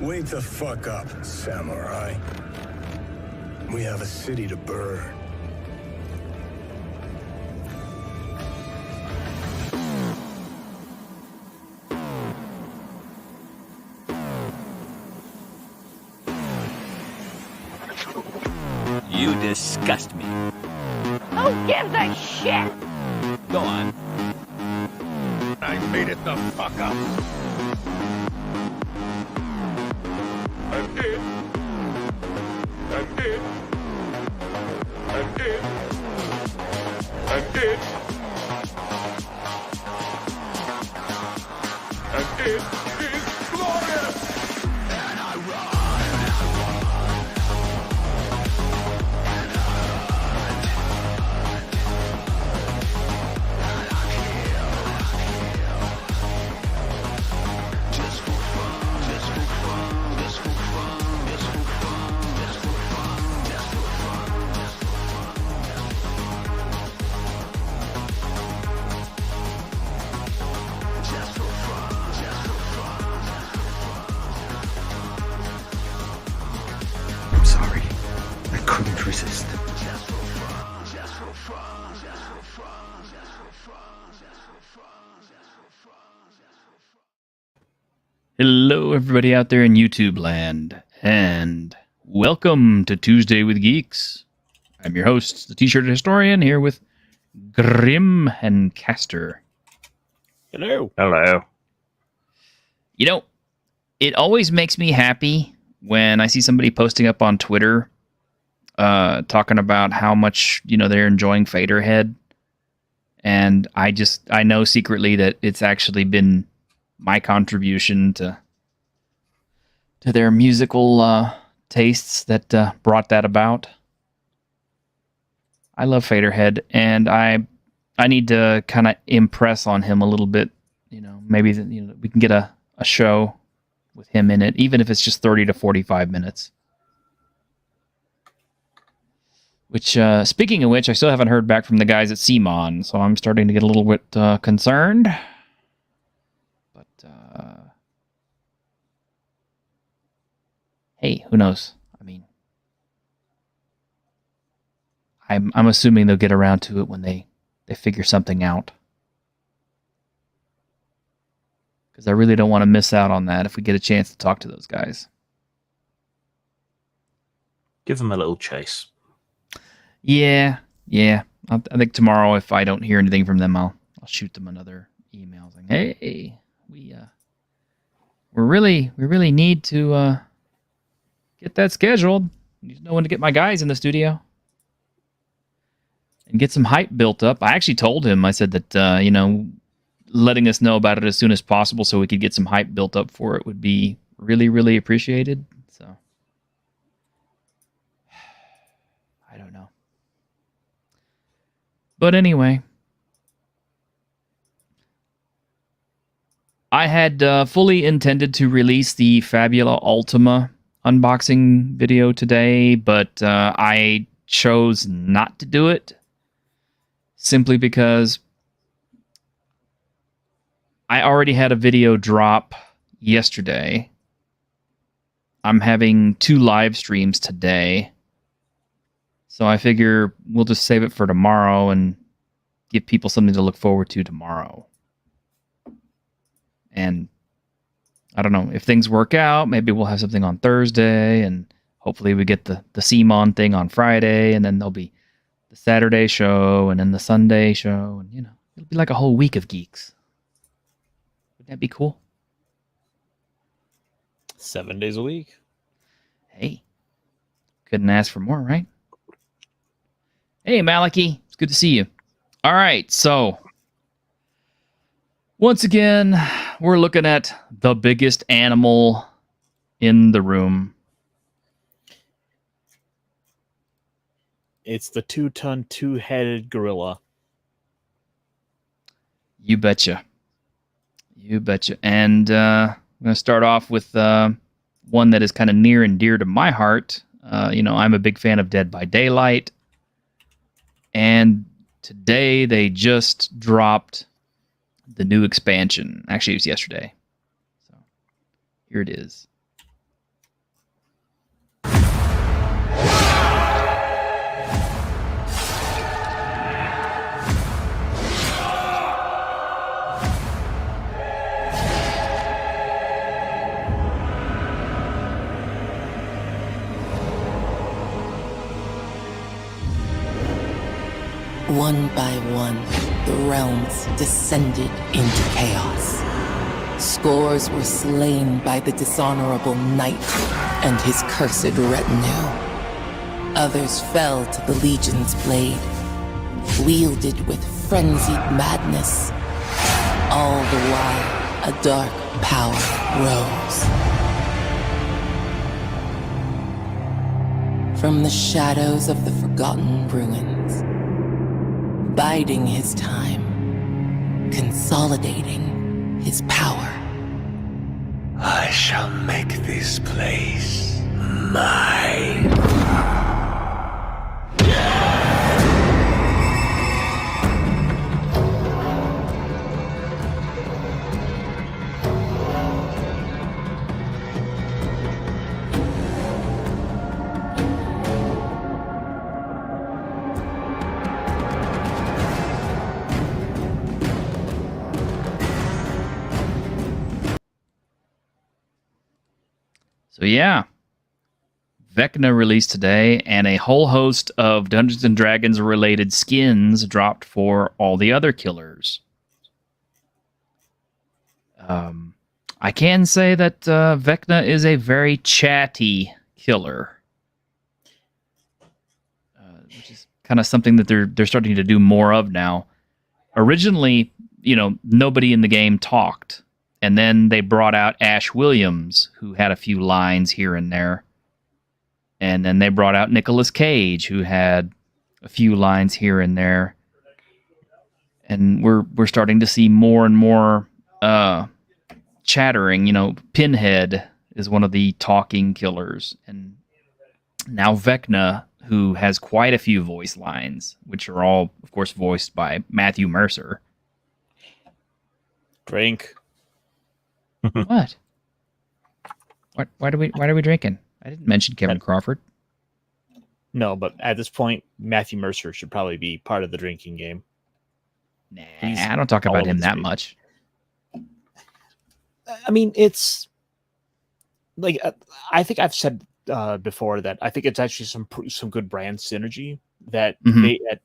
Wake the fuck up, samurai. We have a city to burn. You disgust me. Who gives a shit? Go on. I made it the fuck up. I'm it. I'm it. I'm it. I'm it. And it is glorious. And I run. I'm sorry. I couldn't resist. Hello, everybody out there in YouTube land, and welcome to Tuesday with Geeks. I'm your host, the T-shirt historian, here with Grim and Caster. Hello. Hello. You know, it always makes me happy when I see somebody posting up on Twitter talking about how much, they're enjoying Faderhead. And I know secretly that it's actually been my contribution to their musical tastes that brought that about. I love Faderhead, and I need to kind of impress on him a little bit. Maybe we can get a show with him in it, even if it's just 30 to 45 minutes. Which, speaking of which, I still haven't heard back from the guys at CMON, so I'm starting to get a little bit concerned. But, hey, who knows? I mean, I'm assuming they'll get around to it when they figure something out. Because I really don't want to miss out on that if we get a chance to talk to those guys. Give them a little chase. Yeah. I think tomorrow, if I don't hear anything from them, I'll shoot them another email saying, "Hey, we really need to get that scheduled. I need to know when to get my guys in the studio and get some hype built up." I actually told him, I said that letting us know about it as soon as possible so we could get some hype built up for it would be really, really appreciated. So I don't know. But anyway, I had fully intended to release the Fabula Ultima unboxing video today, but I chose not to do it simply because I already had a video drop yesterday. I'm having 2 live streams today. So I figure we'll just save it for tomorrow and give people something to look forward to tomorrow. And I don't know, if things work out, maybe we'll have something on Thursday, and hopefully we get the CMON thing on Friday, and then there'll be the Saturday show, and then the Sunday show, and it'll be like a whole week of Geeks. Wouldn't that be cool? 7 days a week. Hey, couldn't ask for more, right? Hey, Malachi, it's good to see you. All right, so once again, we're looking at the biggest animal in the room. It's the 2-ton, 2-headed gorilla. You betcha. You betcha. And I'm going to start off with one that is kind of near and dear to my heart. I'm a big fan of Dead by Daylight. And today they just dropped the new expansion. Actually, it was yesterday. So here it is. One by one, the realms descended into chaos. Scores were slain by the dishonorable knight and his cursed retinue. Others fell to the Legion's blade, wielded with frenzied madness. All the while, a dark power rose. From the shadows of the forgotten ruins, biding his time, consolidating his power. I shall make this place mine. So yeah, Vecna released today, and a whole host of Dungeons and Dragons related skins dropped for all the other killers. I can say that Vecna is a very chatty killer, which is kind of something that they're starting to do more of now. Originally, nobody in the game talked. And then they brought out Ash Williams, who had a few lines here and there. And then they brought out Nicolas Cage, who had a few lines here and there. And we're starting to see more and more chattering. Pinhead is one of the talking killers. And now Vecna, who has quite a few voice lines, which are all, of course, voiced by Matthew Mercer. Drink. What? Why are we drinking? I didn't mention Kevin Crawford. No, but at this point, Matthew Mercer should probably be part of the drinking game. Nah, I don't talk about him that much. I mean, it's like I think I've said before that I think it's actually some good brand synergy that they at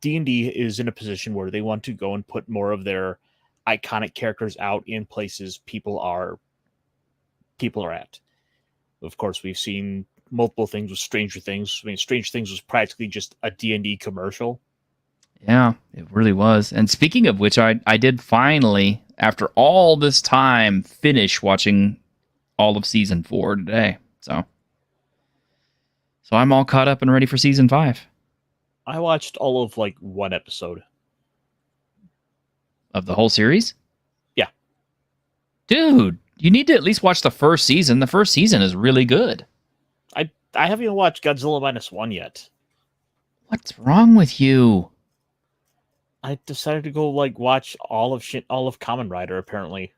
D&D is in a position where they want to go and put more of their iconic characters out in places people are at. Of course, we've seen multiple things with Stranger Things. I mean, Stranger Things was practically just a D&D commercial. Yeah, it really was. And speaking of which, I did finally, after all this time, finish watching all of season 4 today. So I'm all caught up and ready for season 5. I watched all of one episode. Of the whole series? Yeah. Dude, you need to at least watch the first season. The first season is really good. I haven't even watched Godzilla -1 yet. What's wrong with you? I decided to go watch all of Kamen Rider apparently.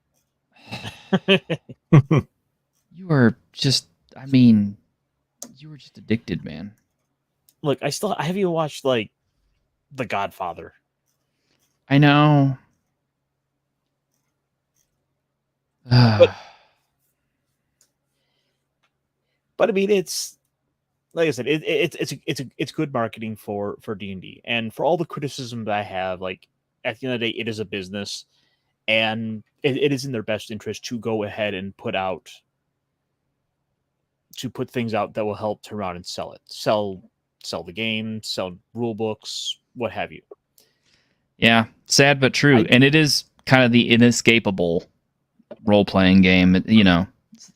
You were just addicted, man. Look, I haven't even watched The Godfather. I know. But I mean, it's like I said, it's good marketing for D&D, and for all the criticism that I have. At the end of the day, it is a business, and it is in their best interest to go ahead and put things out that will help turn around and sell the game, sell rule books, what have you. Yeah, sad but true, and it is kind of the inescapable role-playing game.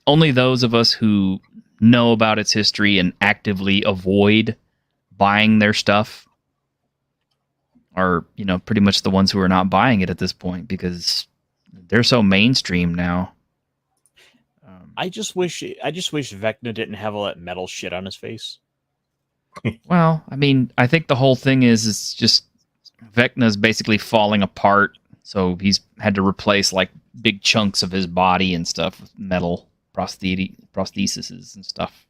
Only those of us who know about its history and actively avoid buying their stuff are, pretty much the ones who are not buying it at this point because they're so mainstream now. I just wish Vecna didn't have all that metal shit on his face. Well, I mean, I think the whole thing is it's just Vecna's basically falling apart, so he's had to replace big chunks of his body and stuff with metal prostheses and stuff.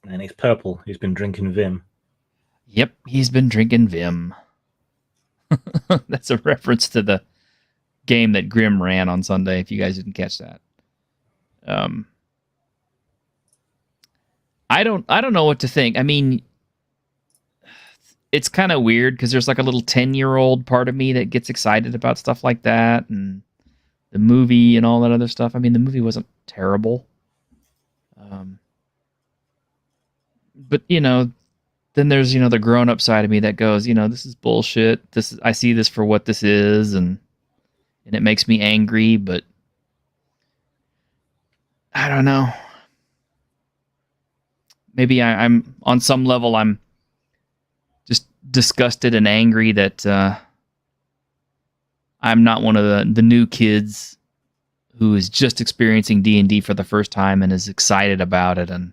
And he's purple. He's been drinking Vim. Yep, he's been drinking Vim. That's a reference to the game that Grim ran on Sunday, if you guys didn't catch that. I don't know what to think. I mean, it's kind of weird because there's like a little 10-year-old part of me that gets excited about stuff like that and the movie and all that other stuff. I mean, the movie wasn't terrible. But, then there's, the grown-up side of me that goes, this is bullshit. I see this for what this is, and it makes me angry, but I don't know. Maybe I'm on some level, I'm just disgusted and angry that I'm not one of the new kids who is just experiencing D&D for the first time and is excited about it and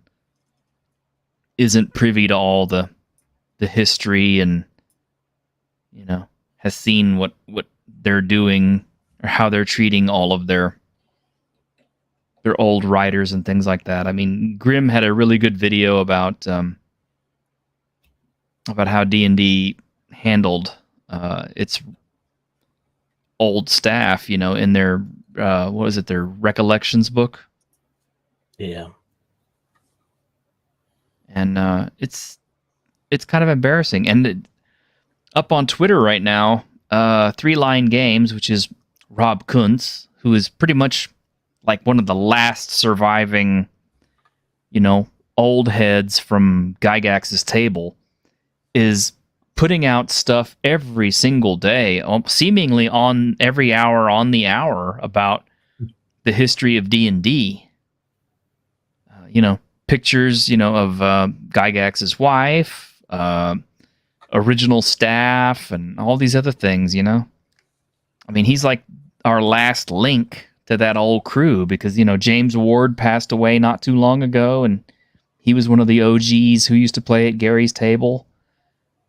isn't privy to all the history and has seen what they're doing or how they're treating all of their old writers and things like that. I mean, Grimm had a really good video about how D&D handled its old staff, in their what was it, their recollections book. Yeah. And it's kind of embarrassing. And up on Twitter right now, 3 Line Games, which is Rob Kuntz, who is pretty much like one of the last surviving, old heads from Gygax's table, is putting out stuff every single day, seemingly on every hour on the hour, about the history of D&D. Pictures, of Gygax's wife, original staff, and all these other things, I mean, he's like our last link to that old crew because, James Ward passed away not too long ago, and he was one of the OGs who used to play at Gary's table.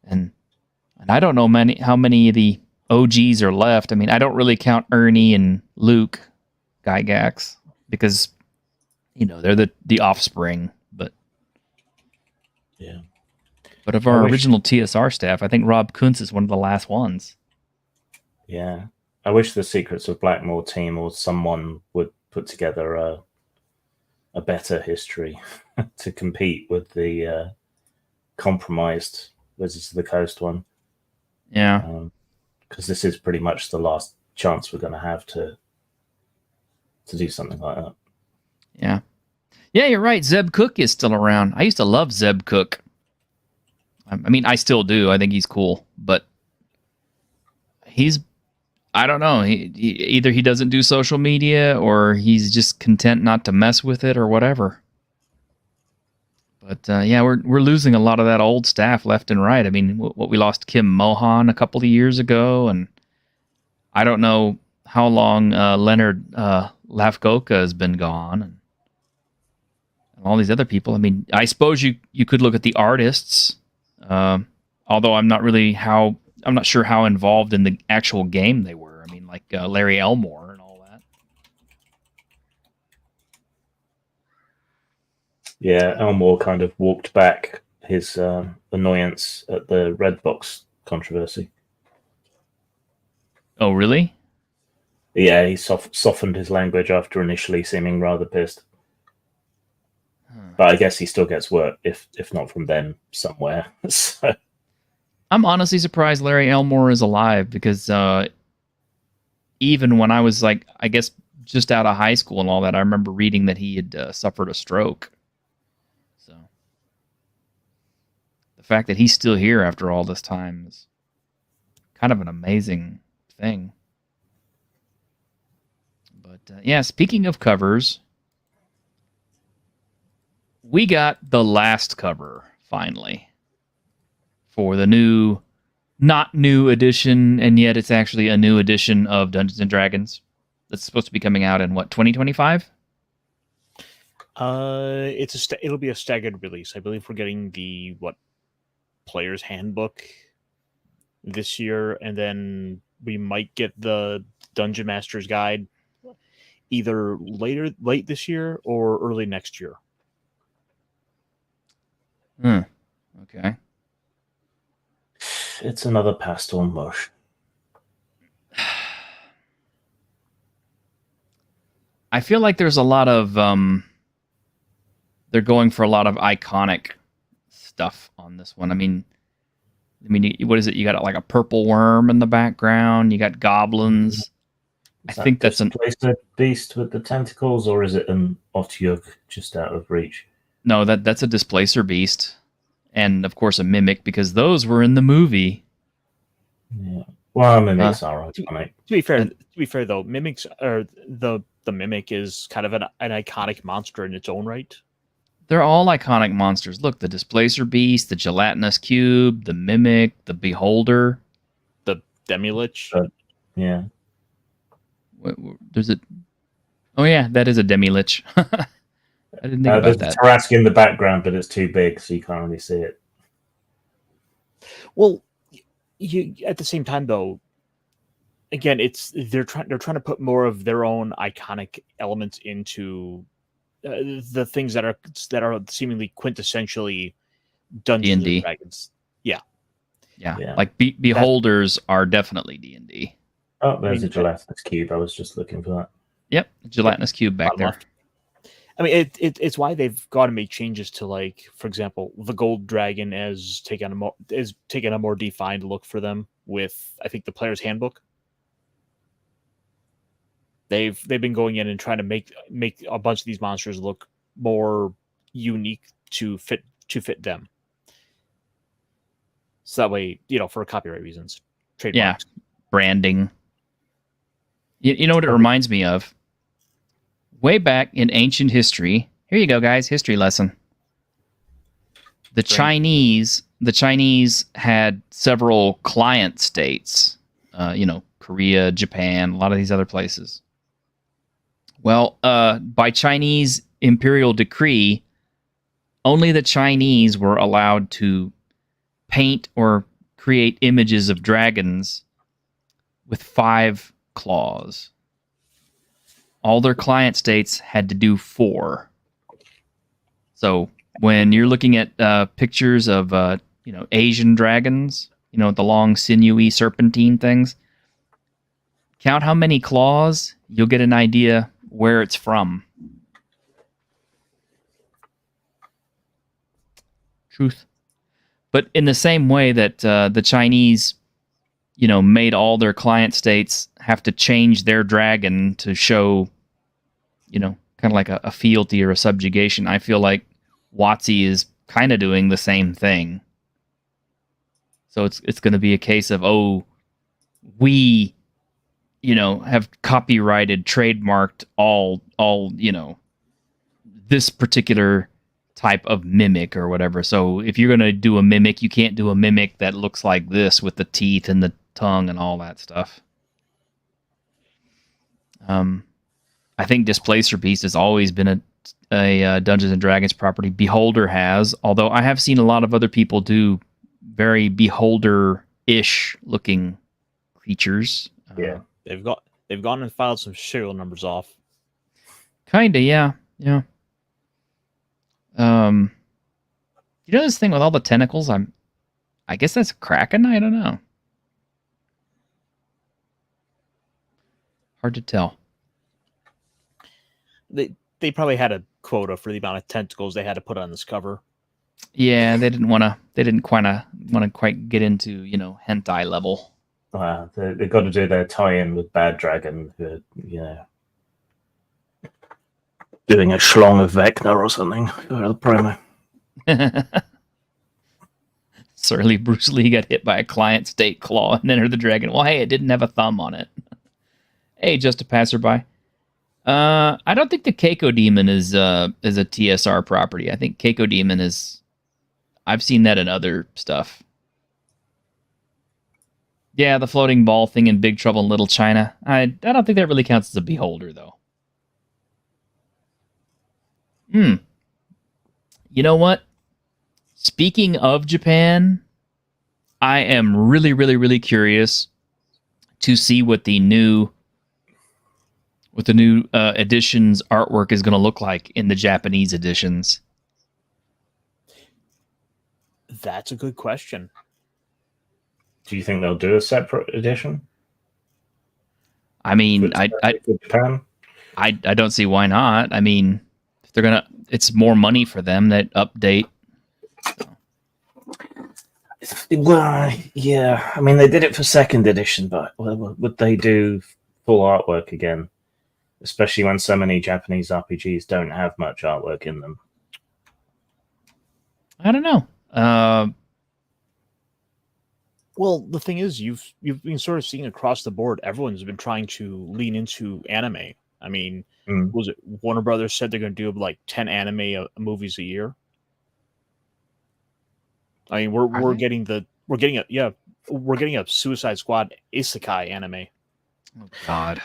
And I don't know how many of the OGs are left. I mean, I don't really count Ernie and Luke Gygax because, they're the offspring. But yeah. But of our original TSR staff, I think Rob Kuntz is one of the last ones. Yeah. I wish the Secrets of Blackmore team or someone would put together a better history to compete with the compromised Wizards of the Coast one. Yeah. Because this is pretty much the last chance we're going to have to do something like that. Yeah. Yeah, you're right. Zeb Cook is still around. I used to love Zeb Cook. I mean, I still do. I think he's cool. But I don't know. Either he doesn't do social media or he's just content not to mess with it or whatever. But yeah, we're losing a lot of that old staff left and right. I mean, what we lost Kim Mohan a couple of years ago, and I don't know how long Leonard Lavgoka has been gone, and all these other people. I mean, I suppose you could look at the artists, although I'm not sure how involved in the actual game they were. I mean, like Larry Elmore and all that. Yeah, Elmore kind of walked back his annoyance at the Redbox controversy. Oh, really? Yeah, he softened his language after initially seeming rather pissed. But I guess he still gets work, if not from them, somewhere. So. I'm honestly surprised Larry Elmore is alive because even when I was like, I guess, just out of high school and all that, I remember reading that he had suffered a stroke. So the fact that he's still here after all this time is kind of an amazing thing. But yeah, speaking of covers, we got the last cover finally for the not new edition, and yet it's actually a new edition of Dungeons and Dragons that's supposed to be coming out in what, 2025? It'll be a staggered release. I believe we're getting the player's handbook this year, and then we might get the Dungeon Master's Guide either late this year or early next year. Okay. It's another pastel mush. I feel like there's a lot of they're going for a lot of iconic stuff on this one. I mean, I mean, what is it? You got like a purple worm in the background. You got goblins. I think that's an Displacer beast with the tentacles, or is it an Otyugh just out of reach? no. That's a displacer beast, and of course a mimic because those were in the movie. Yeah. Well, mimics are iconic. To be fair though, mimics are the mimic is kind of an iconic monster in its own right. They're all iconic monsters. Look, the displacer beast, the gelatinous cube, the mimic, the beholder, the Demi-Lich. Yeah. There's a. Oh yeah, that is a Demi-Lich. I didn't think about there's that. a Tarrasque in the background, but it's too big, so you can't really see it. Well, you at the same time though, again, they're trying to put more of their own iconic elements into the things that are seemingly quintessentially Dungeons D&D. and Dragons. Yeah. Yeah. Like beholders are definitely D&D. Oh, there's a gelatinous cube. I was just looking for that. Yep, gelatinous cube back there. I mean, it's why they've got to make changes to, like, for example, the Gold Dragon is taking a more defined look for them with, I think, the Player's Handbook. They've been going in and trying to make a bunch of these monsters look more unique to fit them. So that way, for copyright reasons, trademarks. Yeah, branding. You know what it reminds me of? Way back in ancient history. Here you go, guys. History lesson. The Chinese had several client states. Korea, Japan, a lot of these other places. Well, by Chinese imperial decree, only the Chinese were allowed to paint or create images of dragons with 5 claws. All their client states had to do 4. So when you're looking at pictures of Asian dragons, the long sinewy serpentine things, count how many claws, you'll get an idea where it's from. Truth. But in the same way that the Chinese, made all their client states have to change their dragon to show, kind of like a fealty or a subjugation, I feel like WotC is kind of doing the same thing. So it's going to be a case of, we, have copyrighted, trademarked all, this particular type of mimic or whatever. So if you're going to do a mimic, you can't do a mimic that looks like this with the teeth and the tongue and all that stuff. I think Displacer Beast has always been a Dungeons and Dragons property. Beholder has, although I have seen a lot of other people do very Beholder-ish looking creatures. Yeah. They've gone and filed some serial numbers off. Kinda, yeah. This thing with all the tentacles? I guess that's Kraken. I don't know. Hard to tell. They probably had a quota for the amount of tentacles they had to put on this cover. Yeah, they didn't quite get into hentai level. They've got to do their tie-in with Bad Dragon, doing a schlong of Vecna or something for the promo. Surly Bruce Lee got hit by a client state claw and entered the dragon. Well, hey, it didn't have a thumb on it. Hey, just a passerby. I don't think the Keiko Demon is a TSR property. I think Keiko Demon is. I've seen that in other stuff. Yeah, the floating ball thing in Big Trouble in Little China. I don't think that really counts as a beholder, though. You know what? Speaking of Japan, I am really, really, really curious to see what the new editions artwork is going to look like in the Japanese editions. That's a good question. Do you think they'll do a separate edition? I mean, Japan? I don't see why not. I mean, if they're it's more money for them that update. Well, yeah. I mean, they did it for second edition, but would they do full artwork again? Especially when so many Japanese RPGs don't have much artwork in them. I don't know. Well, the thing is, you've been sort of seeing across the board, everyone's been trying to lean into anime. I mean, was it Warner Brothers said they're going to do like 10 anime movies a year? I mean, we're getting a Suicide Squad isekai anime. Oh God,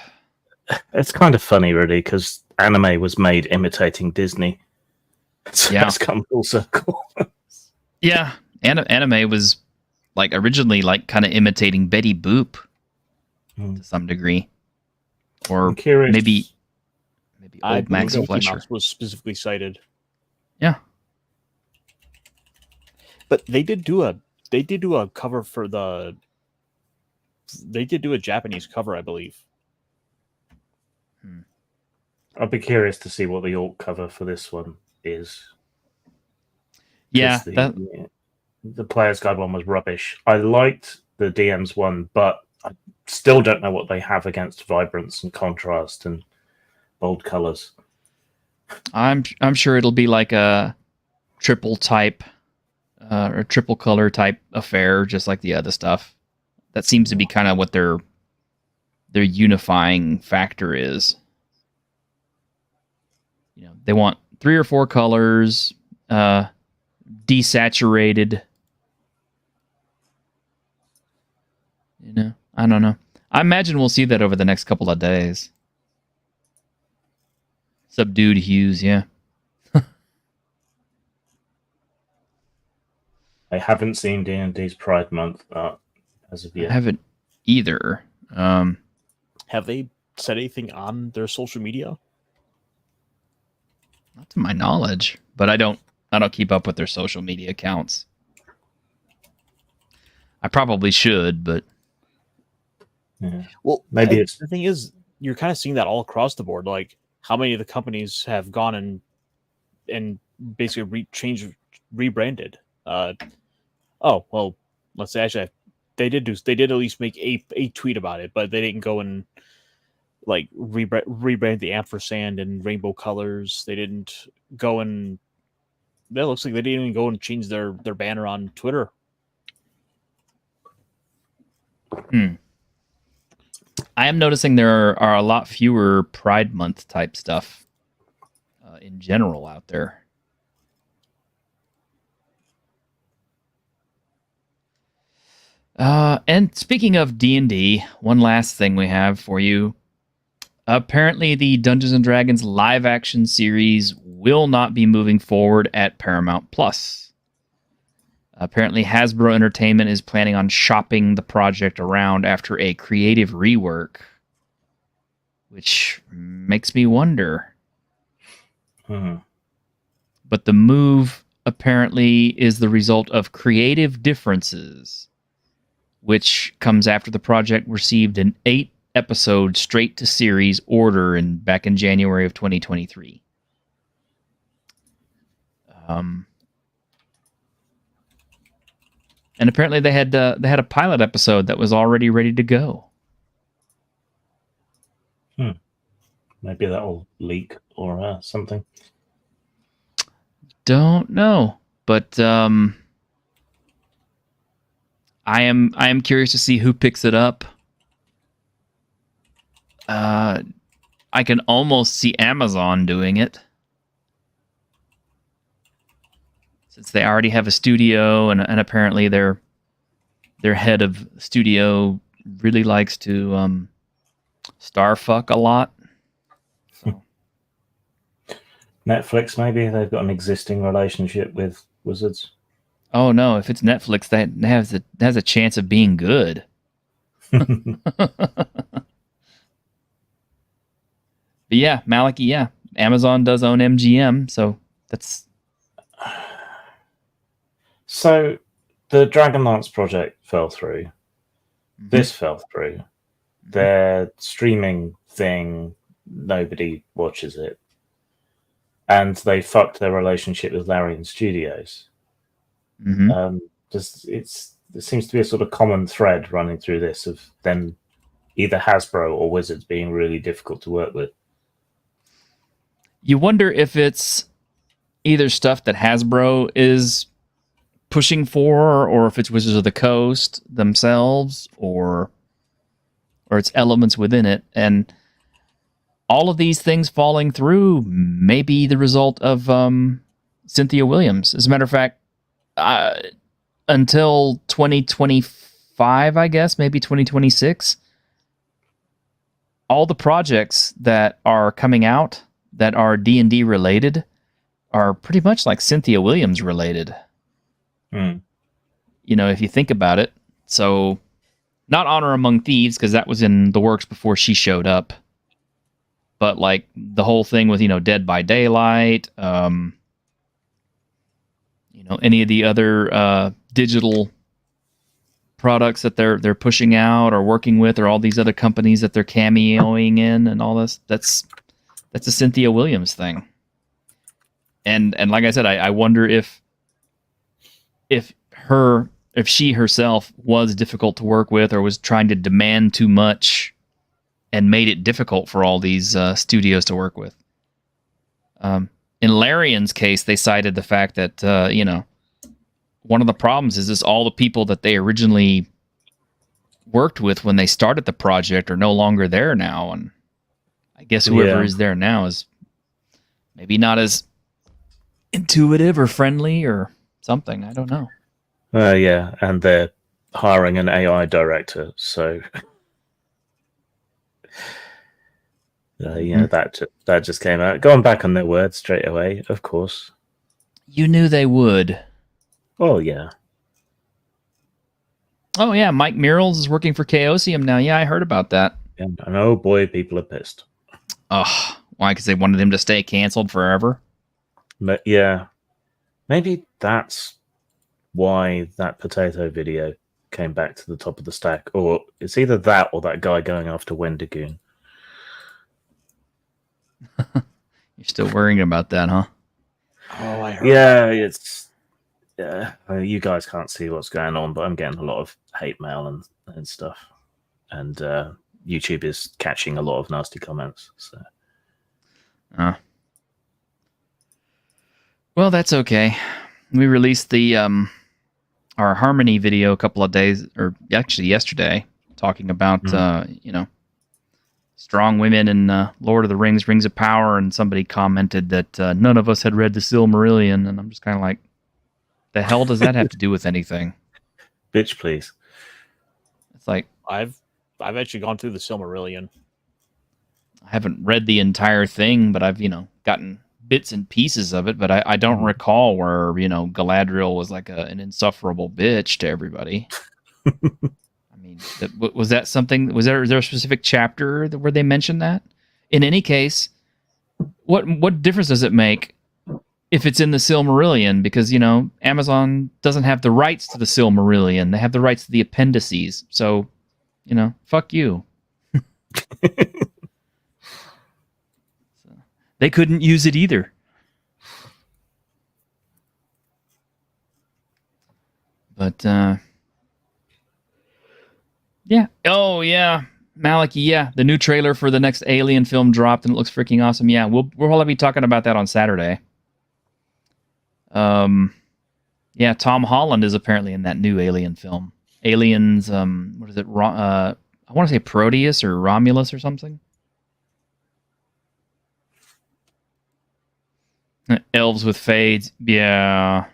it's kind of funny, really, because anime was made imitating Disney. So Yeah. that's come full circle. yeah, anime was like originally like kind of imitating Betty Boop to some degree, or I'm curious. maybe I old Max believe Mickey Fletcher. Mouse was specifically cited. Yeah. But they did do a cover for the. They did do a Japanese cover, I believe. I'd be curious to see what the alt cover for this one is. Yeah, 'Cause the Player's Guide one was rubbish. I liked the DM's one, but I still don't know what they have against vibrance and contrast and bold colors. I'm sure it'll be like a triple type or triple color type affair, just like the other stuff. That seems to be kind of what their unifying factor is. You know, they want 3 or 4 colors, desaturated. You know, I don't know. I imagine we'll see that over the next couple of days. Subdued hues, yeah. I haven't seen D&D's Pride Month as of I yet. haven't either. Have they said anything on their social media? Not to my knowledge, but I don't keep up with their social media accounts. I probably should, but Yeah. Well, Maybe it's- the thing is, you're kind of seeing that all across the board. Like, how many of the companies have gone and basically rebranded? Oh well, let's say actually they did at least make a tweet about it, but they didn't go and like rebrand the ampersand and rainbow colors. They didn't go and that looks like they didn't even go and change their banner on Twitter. I am noticing there are a lot fewer Pride Month type stuff in general out there. And speaking of D&D, one last thing we have for you. Apparently, the Dungeons & Dragons live-action series will not be moving forward at Paramount+. Apparently, Hasbro Entertainment is planning on shopping the project around after a creative rework, which makes me wonder. But the move apparently is the result of creative differences, which comes after the project received an 8-episode straight-to-series order back in January of 2023. And apparently they had a pilot episode that was already ready to go. Maybe that'll leak or something. Don't know, but I am curious to see who picks it up. I can almost see Amazon doing it, since they already have a studio, and apparently their head of studio really likes to starfuck a lot. So. Netflix, maybe they've got an existing relationship with Wizards. Oh no! If it's Netflix, that has a chance of being good. But yeah, Maliki, yeah, Amazon does own MGM, so that's. So the Dragonlance project fell through. Mm-hmm. This fell through. Their streaming thing, nobody watches it. And they fucked their relationship with Larian Studios. Mm-hmm. there seems to be a sort of common thread running through this of them either Hasbro or Wizards being really difficult to work with. You wonder if it's either stuff that Hasbro is pushing for, or if it's Wizards of the Coast themselves, or it's elements within it. And all of these things falling through may be the result of Cynthia Williams. As a matter of fact, until 2025, I guess, maybe 2026, all the projects that are coming out that are D&D related are pretty much like Cynthia Williams related. You know, if you think about it. So, not Honor Among Thieves, because that was in the works before she showed up. But like the whole thing with, Dead by Daylight, any of the other digital products that they're pushing out or working with, or all these other companies that they're cameoing in and all this, that's a Cynthia Williams thing. And like I said, I wonder if she herself was difficult to work with, or was trying to demand too much and made it difficult for all these studios to work with. In Larian's case, they cited the fact that, one of the problems is all the people that they originally worked with when they started the project are no longer there now. And I guess whoever is there now is maybe not as intuitive or friendly or something. I don't know. Yeah, and they're hiring an AI director, so... that just came out. Going back on their word straight away, of course. You knew they would. Oh, yeah. Oh, yeah, Mike Murals is working for Chaosium now. Yeah, I heard about that. And oh boy, people are pissed. Oh, why? Because they wanted him to stay canceled forever? But yeah, maybe that's why that potato video came back to the top of the stack. Or it's either that or that guy going after Wendigoon. You're still worrying about that, huh? Oh, I heard. Yeah, it's... Yeah, you guys can't see what's going on, but I'm getting a lot of hate mail and stuff. And YouTube is catching a lot of nasty comments. So, well, that's okay. We released the our Harmony video a couple of days, or actually yesterday, talking about strong women in Lord of the Rings, Rings of Power, and somebody commented that none of us had read the Silmarillion, and I'm just kind of like, the hell does that have to do with anything? Bitch, please. It's like, I've actually gone through the Silmarillion. I haven't read the entire thing, but I've, gotten bits and pieces of it, but I don't recall where, Galadriel was like an insufferable bitch to everybody. I mean, was that something, is there a specific chapter where they mentioned that? In any case, what difference does it make if it's in the Silmarillion? Because, Amazon doesn't have the rights to the Silmarillion. They have the rights to the appendices. So, fuck you. They couldn't use it either. But, yeah. Oh, yeah. Maliki, yeah. The new trailer for the next Alien film dropped, and it looks freaking awesome. Yeah, we'll probably be talking about that on Saturday. Yeah, Tom Holland is apparently in that new Alien film. Aliens, what is it? I want to say Proteus or Romulus or something. Elves with fades. Yeah.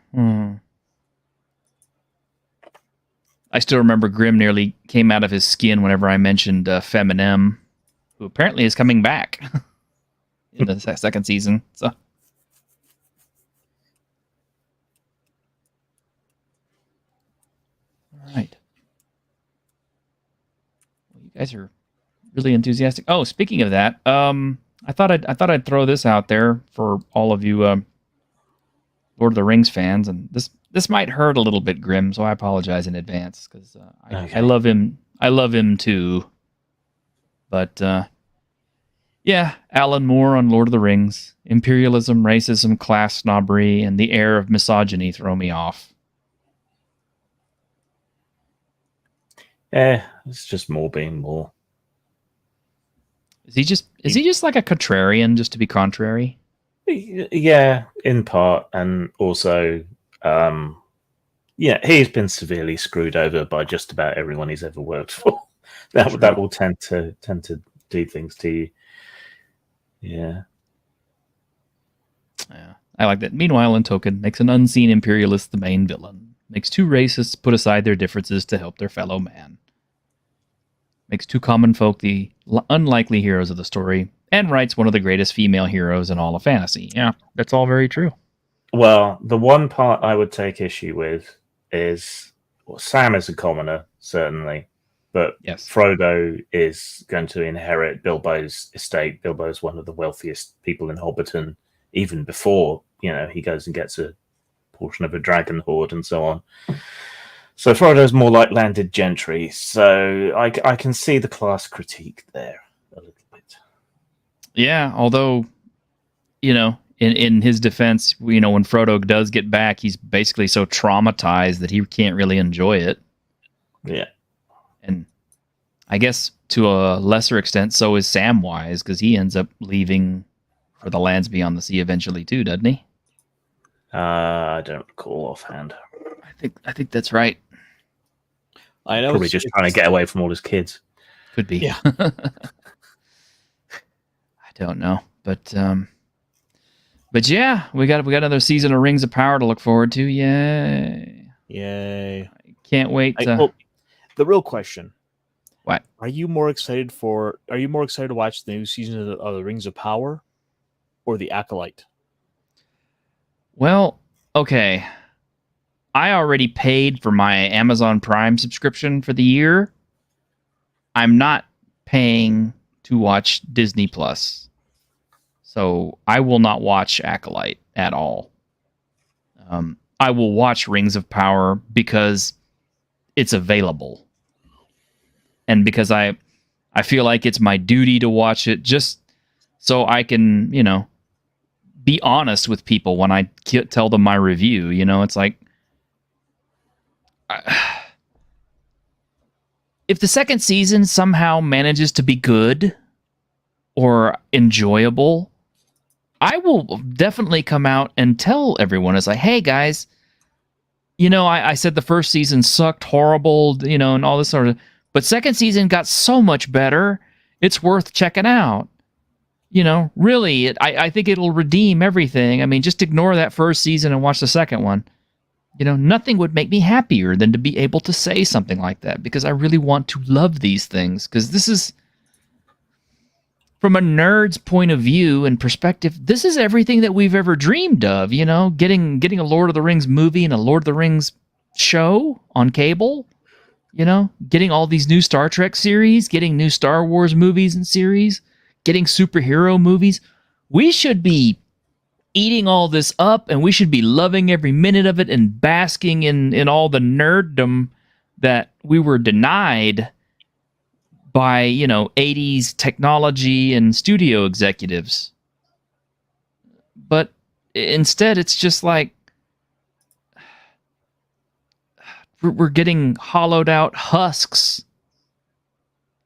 I still remember Grimm nearly came out of his skin whenever I mentioned Feminem, who apparently is coming back in the second season. So. All right. Well, you guys are really enthusiastic. Oh, speaking of that, I thought I'd throw this out there for all of you Lord of the Rings fans, and this might hurt a little bit, Grimm, so I apologize in advance because I love him. I love him too. But yeah, Alan Moore on Lord of the Rings. Imperialism, racism, class snobbery, and the air of misogyny throw me off. It's just more being more. Is he just like a contrarian, just to be contrary? Yeah, in part, and also, he's been severely screwed over by just about everyone he's ever worked for. That will tend to do things to you. Yeah. Yeah, I like that. Meanwhile, in Token, makes an unseen imperialist the main villain. Makes two racists put aside their differences to help their fellow man. Makes two common folk the unlikely heroes of the story, and writes one of the greatest female heroes in all of fantasy. Yeah, that's all very true. Well, the one part I would take issue with is Sam is a commoner, certainly, but Yes. Frodo is going to inherit Bilbo's estate. Bilbo's one of the wealthiest people in Hobbiton, even before he goes and gets a portion of a dragon hoard and so on. So Frodo's more like landed gentry. So I can see the class critique there a little bit. Yeah, although, in his defense, when Frodo does get back, he's basically so traumatized that he can't really enjoy it. Yeah. And I guess to a lesser extent, so is Samwise, because he ends up leaving for the lands beyond the sea eventually too, doesn't he? I don't recall offhand. I think that's right. I know. Probably just trying to get away from all his kids. Could be. Yeah. I don't know, but yeah, we got another season of Rings of Power to look forward to. Yay! Yay! I can't wait. The real question: what are you more excited to watch the new season of the Rings of Power, or the Acolyte? Well, okay. I already paid for my Amazon Prime subscription for the year. I'm not paying to watch Disney Plus. So I will not watch Acolyte at all. I will watch Rings of Power because it's available. And because I feel like it's my duty to watch it just so I can, be honest with people when I tell them my review. It's like, if the second season somehow manages to be good or enjoyable, I will definitely come out and tell everyone, it's like, hey guys, I said the first season sucked, horrible, and all this sort of, but second season got so much better, it's worth checking out. Really, I think it'll redeem everything. I mean, just ignore that first season and watch the second one. Nothing would make me happier than to be able to say something like that, because I really want to love these things. Because this is, from a nerd's point of view and perspective, this is everything that we've ever dreamed of. Getting a Lord of the Rings movie and a Lord of the Rings show on cable. Getting all these new Star Trek series, getting new Star Wars movies and series, getting superhero movies. We should be eating all this up, and we should be loving every minute of it and basking in all the nerddom that we were denied by 80s technology and studio executives. But instead, it's just like we're getting hollowed out husks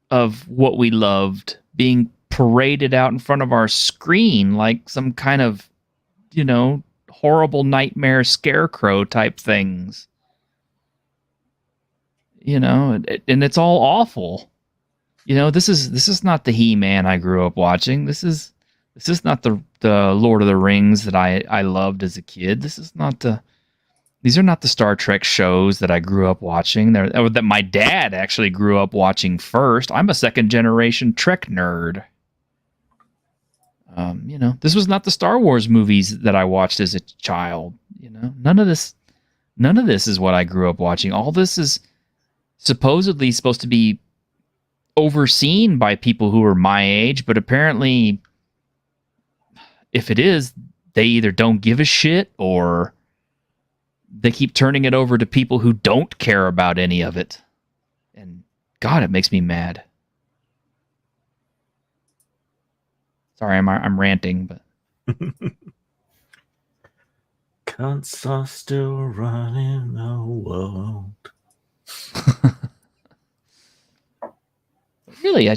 of what we loved being paraded out in front of our screen like some kind of horrible nightmare scarecrow type things. And it's all awful. This is not the He-Man I grew up watching. This is not the Lord of the Rings that I loved as a kid. These are not the Star Trek shows that I grew up watching. Or that my dad actually grew up watching first. I'm a second generation Trek nerd. This was not the Star Wars movies that I watched as a child. None of this is what I grew up watching. All this is supposedly supposed to be overseen by people who are my age, but apparently, if it is, they either don't give a shit or they keep turning it over to people who don't care about any of it. And God, it makes me mad. Sorry, I'm ranting, but Cunts are still running the world. really,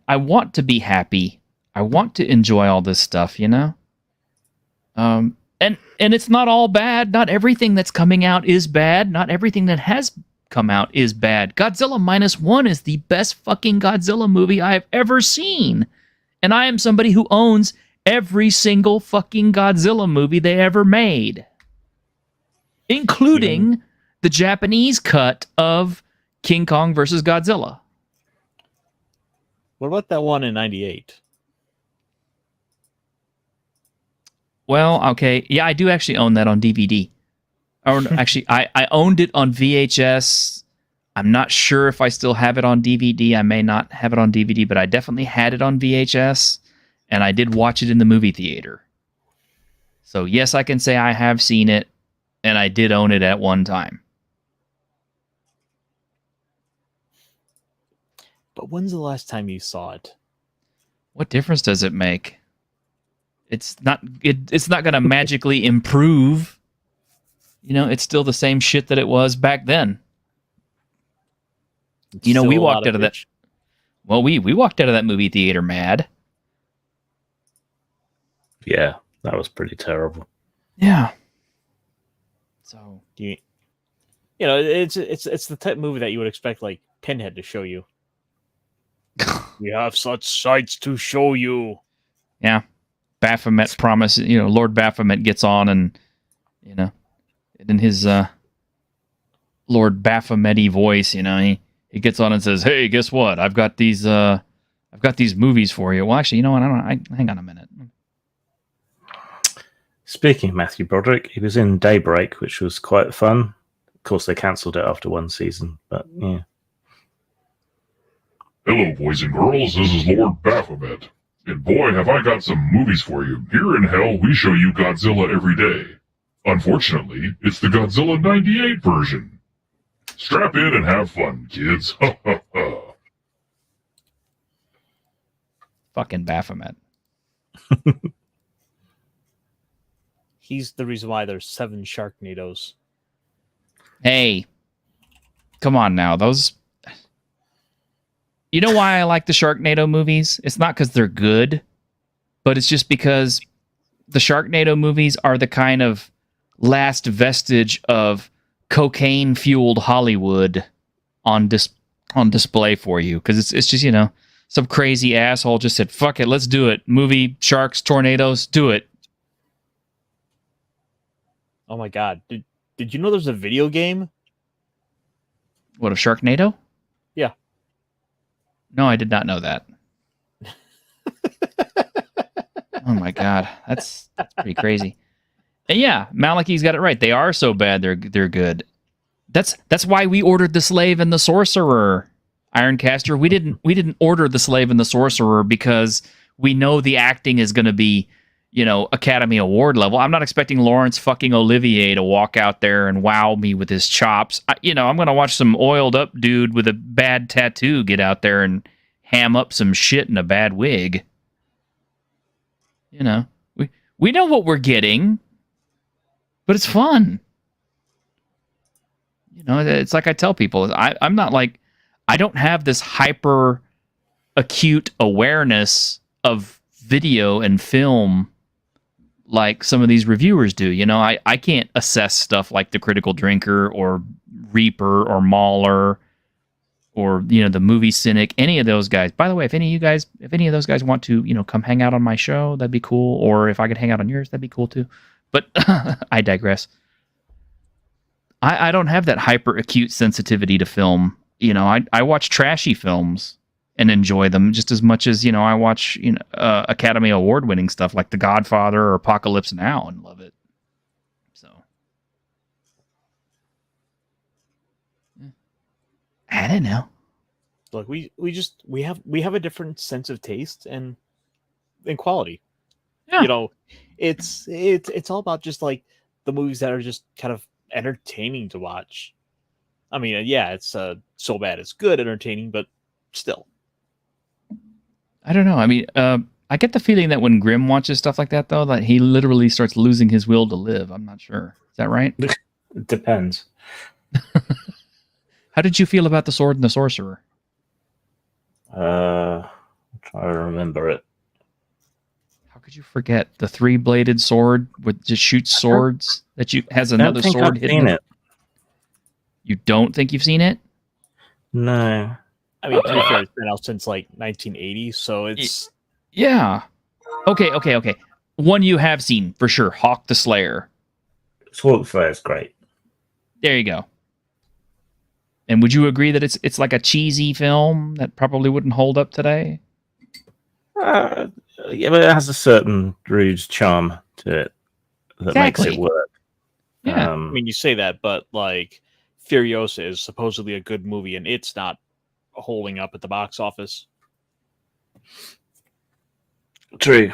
I want to be happy. I want to enjoy all this stuff, you know? And it's not all bad. Not everything that's coming out is bad. Not everything that has come out is bad. Godzilla -1 is the best fucking Godzilla movie I've ever seen. And I am somebody who owns every single fucking Godzilla movie they ever made. Including the Japanese cut of King Kong versus Godzilla. What about that one in '98? Well, okay. Yeah, I do actually own that on DVD. Or actually, I owned it on VHS. I'm not sure if I still have it on DVD. I may not have it on DVD, but I definitely had it on VHS, and I did watch it in the movie theater. So yes, I can say I have seen it, and I did own it at one time. But when's the last time you saw it? What difference does it make? It's not going to magically improve. You know, it's still the same shit that it was back then. It's you know, still we a lot walked of out of that. bitch. Well, we walked out of that movie theater mad. Yeah, that was pretty terrible. Yeah. So You know, it's the type of movie that you would expect like Pinhead to show you. We have such sights to show you. yeah, Baphomet promises. You know, Lord Baphomet gets on, and you know, in his Lord Baphomet-y voice, you know, he gets on and says, "Hey, guess what? I've got these movies for you." Well, actually, you know what? Hang on a minute. Speaking of Matthew Broderick, he was in Daybreak, which was quite fun. Of course, they cancelled it after one season, but yeah. Hello, boys and girls, this is Lord Baphomet. And boy, have I got some movies for you. Here in hell, we show you Godzilla every day. Unfortunately, it's the Godzilla '98 version. Strap in and have fun, kids. Ha ha ha. Fucking Baphomet. He's the reason why there's 7 Sharknadoes. Hey, come on now. Those. You know why I like the Sharknado movies? It's not because they're good, but it's just because the Sharknado movies are the kind of last vestige of cocaine-fueled Hollywood on display for you. Because it's just, you know, some crazy asshole just said, fuck it, let's do it. Movie, sharks, tornadoes, do it. Oh my god. Did you know there's a video game? What, of Sharknado? Yeah. No, I did not know that. Oh my god, that's pretty crazy. And yeah, Malachi's got it right. They are so bad they're good. That's why we ordered The Slave and the Sorcerer, Ironcaster. We didn't order The Slave and the Sorcerer because we know the acting is going to be, you know, Academy Award level. I'm not expecting Laurence fucking Olivier to walk out there and wow me with his chops. I'm going to watch some oiled up dude with a bad tattoo get out there and ham up some shit in a bad wig. You know, we know what we're getting, but it's fun. You know, it's like I tell people, I'm not like, I don't have this hyper acute awareness of video and film like some of these reviewers do. You know, I can't assess stuff like The Critical Drinker or Reaper or Mauler or, you know, the Movie Cynic, any of those guys. By the way, if any of those guys want to, you know, come hang out on my show, that'd be cool. Or if I could hang out on yours, that'd be cool too. But I digress. I don't have that hyper acute sensitivity to film. You know, I watch trashy films and enjoy them just as much as, you know, I watch, you know, Academy Award winning stuff like The Godfather or Apocalypse Now and love it. So I don't know. Look, we have a different sense of taste and quality. Yeah. You know, it's all about just like the movies that are just kind of entertaining to watch. I mean, yeah, it's so bad it's good entertaining, but still. I don't know. I mean, I get the feeling that when Grimm watches stuff like that, though, that he literally starts losing his will to live. I'm not sure. Is that right? It depends. How did you feel about The Sword and the Sorcerer? I'm trying to remember it. How could you forget the three-bladed sword with just shoots swords has another sword hidden? Seen it. You don't think you've seen it? No. I mean, to be fair, it's been out since like 1980, so it's Yeah. Okay. One you have seen for sure, Hawk the Slayer. Sword Slayer is great. There you go. And would you agree that it's like a cheesy film that probably wouldn't hold up today? Yeah, but it has a certain rude charm to it that makes it work. Yeah. I mean, you say that, but like Furiosa is supposedly a good movie, and it's not holding up at the box office. True.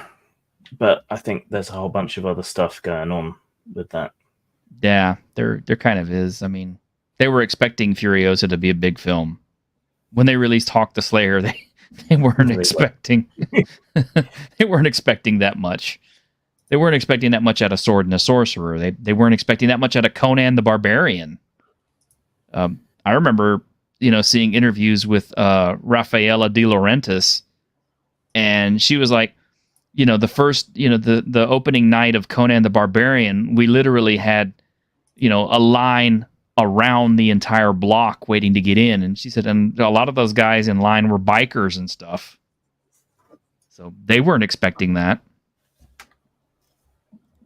But I think there's a whole bunch of other stuff going on with that. Yeah, there kind of is. I mean, they were expecting Furiosa to be a big film. When they released Hawk the Slayer, they weren't expecting they weren't expecting that much. They weren't expecting that much out of Sword and the Sorcerer. They weren't expecting that much out of Conan the Barbarian. I remember, seeing interviews with Rafaela De Laurentiis, and she was like, the first, the opening night of Conan the Barbarian, we literally had, a line around the entire block waiting to get in. And she said, and a lot of those guys in line were bikers and stuff. So they weren't expecting that.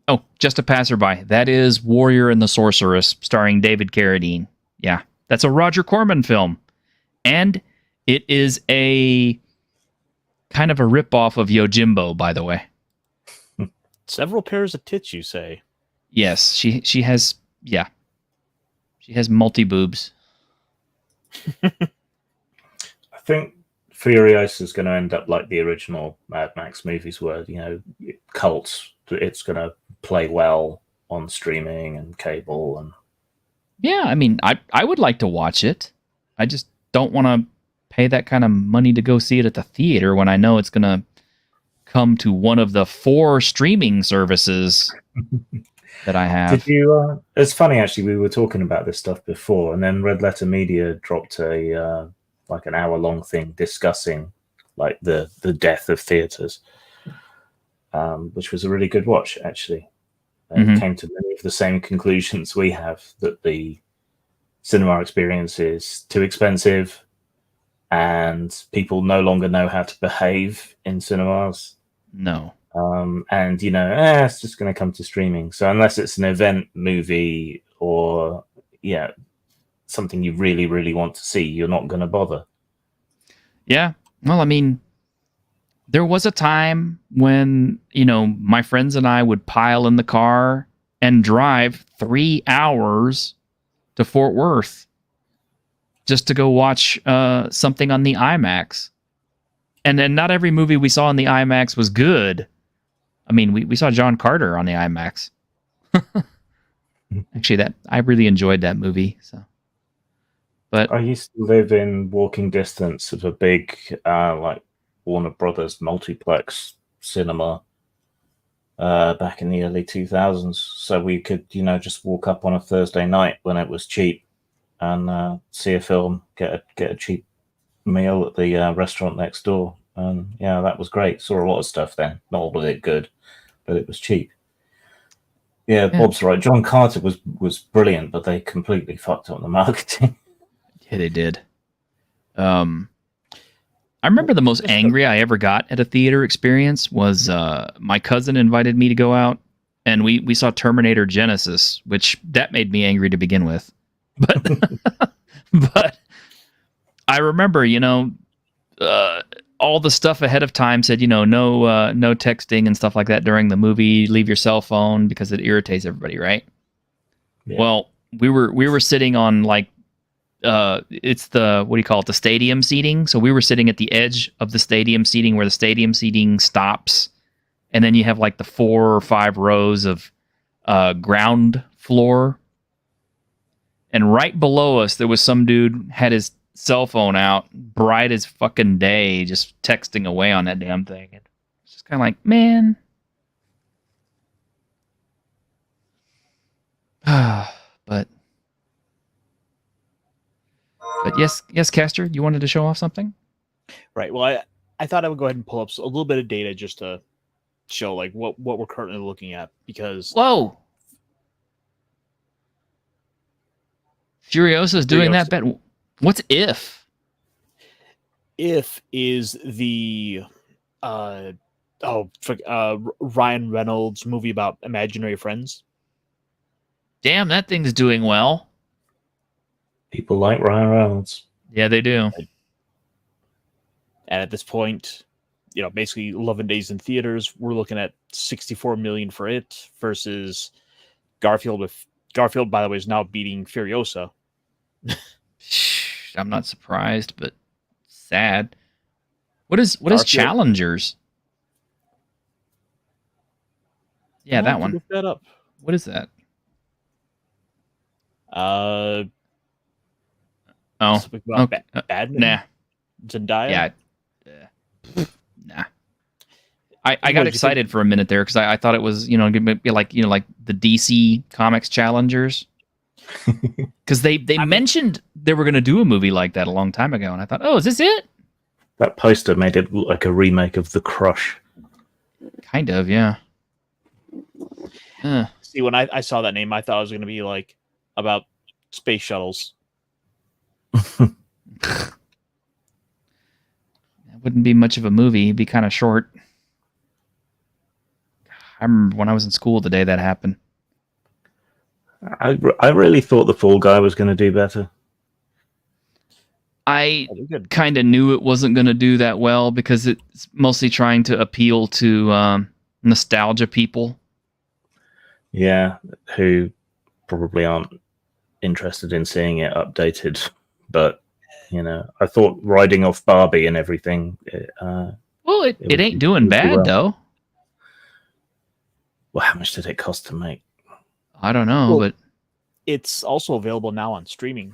Oh, Just a Passerby. That is Warrior and the Sorceress, starring David Carradine. Yeah, that's a Roger Corman film. And it is a kind of a ripoff of Yojimbo, by the way. Several pairs of tits, you say? Yes, she has, yeah. She has multi-boobs. I think Furiosa is going to end up like the original Mad Max movies were, cults. It's going to play well on streaming and cable. And yeah, I mean, I would like to watch it. I just don't want to pay that kind of money to go see it at the theater when I know it's going to come to one of the 4 streaming services that I have. Did you? It's funny actually. We were talking about this stuff before, and then Red Letter Media dropped a like an hour-long thing discussing like the death of theaters, which was a really good watch actually. Came to many of the same conclusions we have, that the cinema experience is too expensive, and people no longer know how to behave in cinemas. No. And it's just going to come to streaming. So unless it's an event movie or something you really, really want to see, you're not going to bother. Yeah. Well, I mean, there was a time when, my friends and I would pile in the car and drive 3 hours to Fort Worth just to go watch something on the IMAX. And then not every movie we saw on the IMAX was good. I mean, we saw John Carter on the IMAX. Actually, I really enjoyed that movie. So, but I used to live in walking distance of a big like Warner Brothers multiplex cinema back in the early 2000s. So we could, just walk up on a Thursday night when it was cheap and see a film, get a cheap meal at the restaurant next door. And yeah, that was great. Saw a lot of stuff then. Not all of it good, but it was cheap. Yeah, Bob's right. John Carter was brilliant, but they completely fucked up the marketing. Yeah, they did. I remember the most angry I ever got at a theater experience was my cousin invited me to go out, and we saw Terminator Genesis, which that made me angry to begin with. But I remember, all the stuff ahead of time said, no texting and stuff like that during the movie. Leave your cell phone because it irritates everybody, right? Yeah. Well, we were sitting on like it's the the stadium seating. So we were sitting at the edge of the stadium seating where the stadium seating stops, and then you have like the 4 or 5 rows of ground floor. And right below us, there was some dude had his cell phone out, bright as fucking day, just texting away on that damn thing. And it's just kind of like, man. But yes, Caster, you wanted to show off something? Right. Well, I thought I would go ahead and pull up a little bit of data just to show like what we're currently looking at, because Whoa. Furiosa's doing that bet. What's If? If is the Ryan Reynolds movie about imaginary friends. Damn, that thing's doing well. People like Ryan Reynolds. Yeah, they do. And at this point, basically 11 days in theaters, we're looking at 64 million for it versus Garfield. Garfield, by the way, is now beating Furiosa. I'm not surprised, but sad. What is Challengers? Yeah, that one. Look that up. What is that? Oh, Okay. Badminton. Nah. Zendaya. Yeah. Nah. I got excited for a minute there because I thought it was gonna be like the DC Comics Challengers. Because they mentioned they were gonna do a movie like that a long time ago, and I thought, oh, is this it? That poster made it look like a remake of The Crush. Kind of, yeah. See, when I saw that name, I thought it was gonna be like about space shuttles. That wouldn't be much of a movie. It'd be kind of short. I remember when I was in school the day that happened. I really thought the Fall Guy was going to do better. I kind of knew it wasn't going to do that well because it's mostly trying to appeal to nostalgia people. Yeah, who probably aren't interested in seeing it updated. But, I thought riding off Barbie and everything. It ain't doing bad, though. Well, how much did it cost to make? I don't know, but it's also available now on streaming.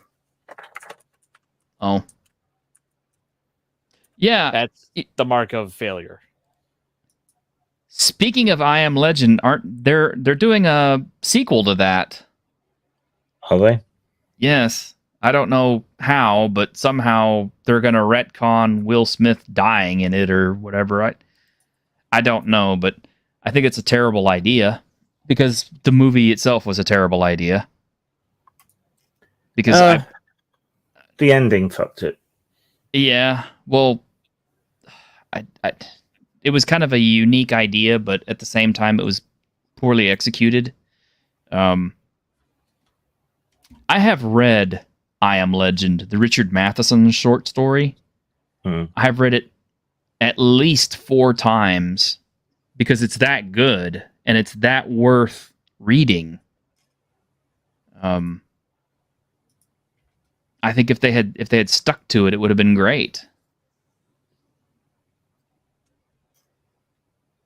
Oh. Yeah. That's the mark of failure. Speaking of I Am Legend, they're doing a sequel to that. Are they? Yes. I don't know how, but somehow they're going to retcon Will Smith dying in it or whatever. I don't know, but I think it's a terrible idea because the movie itself was a terrible idea. Because the ending fucked it. Yeah, well, it was kind of a unique idea, but at the same time, it was poorly executed. I have read I Am Legend, the Richard Matheson short story. I have read it at least 4 times because it's that good and it's that worth reading. I think if they had stuck to it, it would have been great.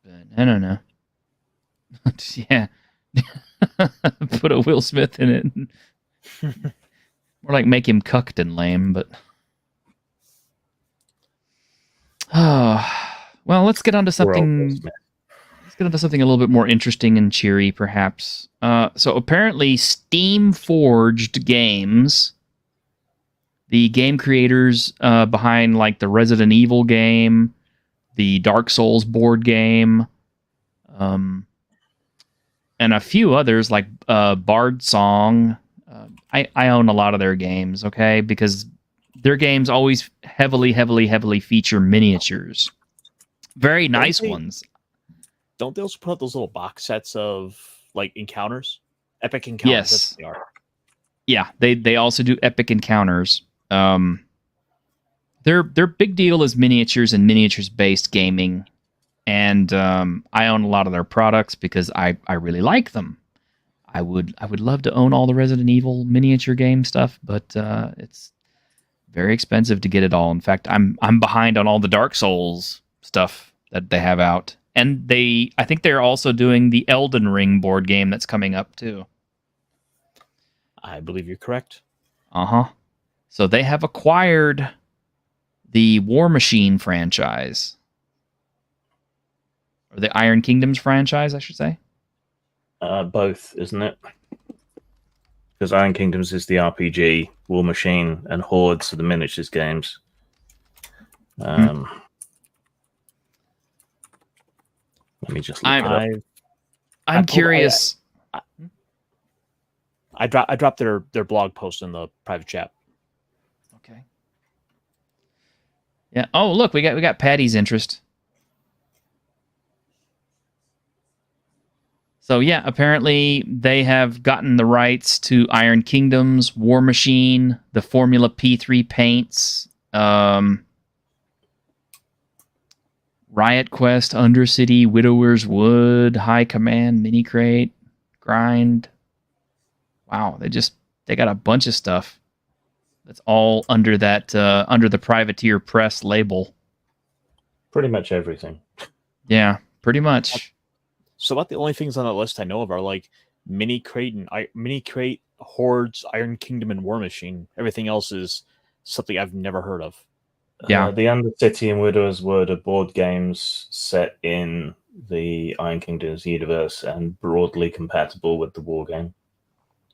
But I don't know. Yeah. Put a Will Smith in it. More like make him cucked and lame, but well, let's get on to something. Let's get on to something a little bit more interesting and cheery, perhaps. So apparently, Steam Forged Games, the game creators behind like the Resident Evil game, the Dark Souls board game, and a few others like Bard Song. I own a lot of their games, okay? Because their games always heavily feature miniatures. Very nice ones. Don't they also put out those little box sets of like encounters? Epic encounters. Yes. That's what they are. Yeah, they also do epic encounters. Their big deal is miniatures and miniatures-based gaming. And I own a lot of their products because I really like them. I would love to own all the Resident Evil miniature game stuff, but it's very expensive to get it all. In fact, I'm behind on all the Dark Souls stuff that they have out. And I think they're also doing the Elden Ring board game that's coming up too. I believe you're correct. Uh-huh. So they have acquired the War Machine franchise. Or the Iron Kingdoms franchise, I should say. Both, isn't it? Because Iron Kingdoms is the RPG, War Machine, and Hordes are the miniatures games. Let me just look it up. I'm curious. I dropped their blog post in the private chat. Okay. Yeah. Oh, look, we got Patty's interest. So yeah, apparently they have gotten the rights to Iron Kingdoms, War Machine, the Formula P3 paints, Riot Quest, Undercity, Widower's Wood, High Command, Mini Crate, Grind. Wow, they got a bunch of stuff. That's all under that under the Privateer Press label. Pretty much everything. Yeah, pretty much. So about the only things on the list I know of are like Mini Crate, Hordes, Iron Kingdom, and War Machine. Everything else is something I've never heard of. Yeah. The Undercity and Widow's Wood are board games set in the Iron Kingdoms universe and broadly compatible with the war game.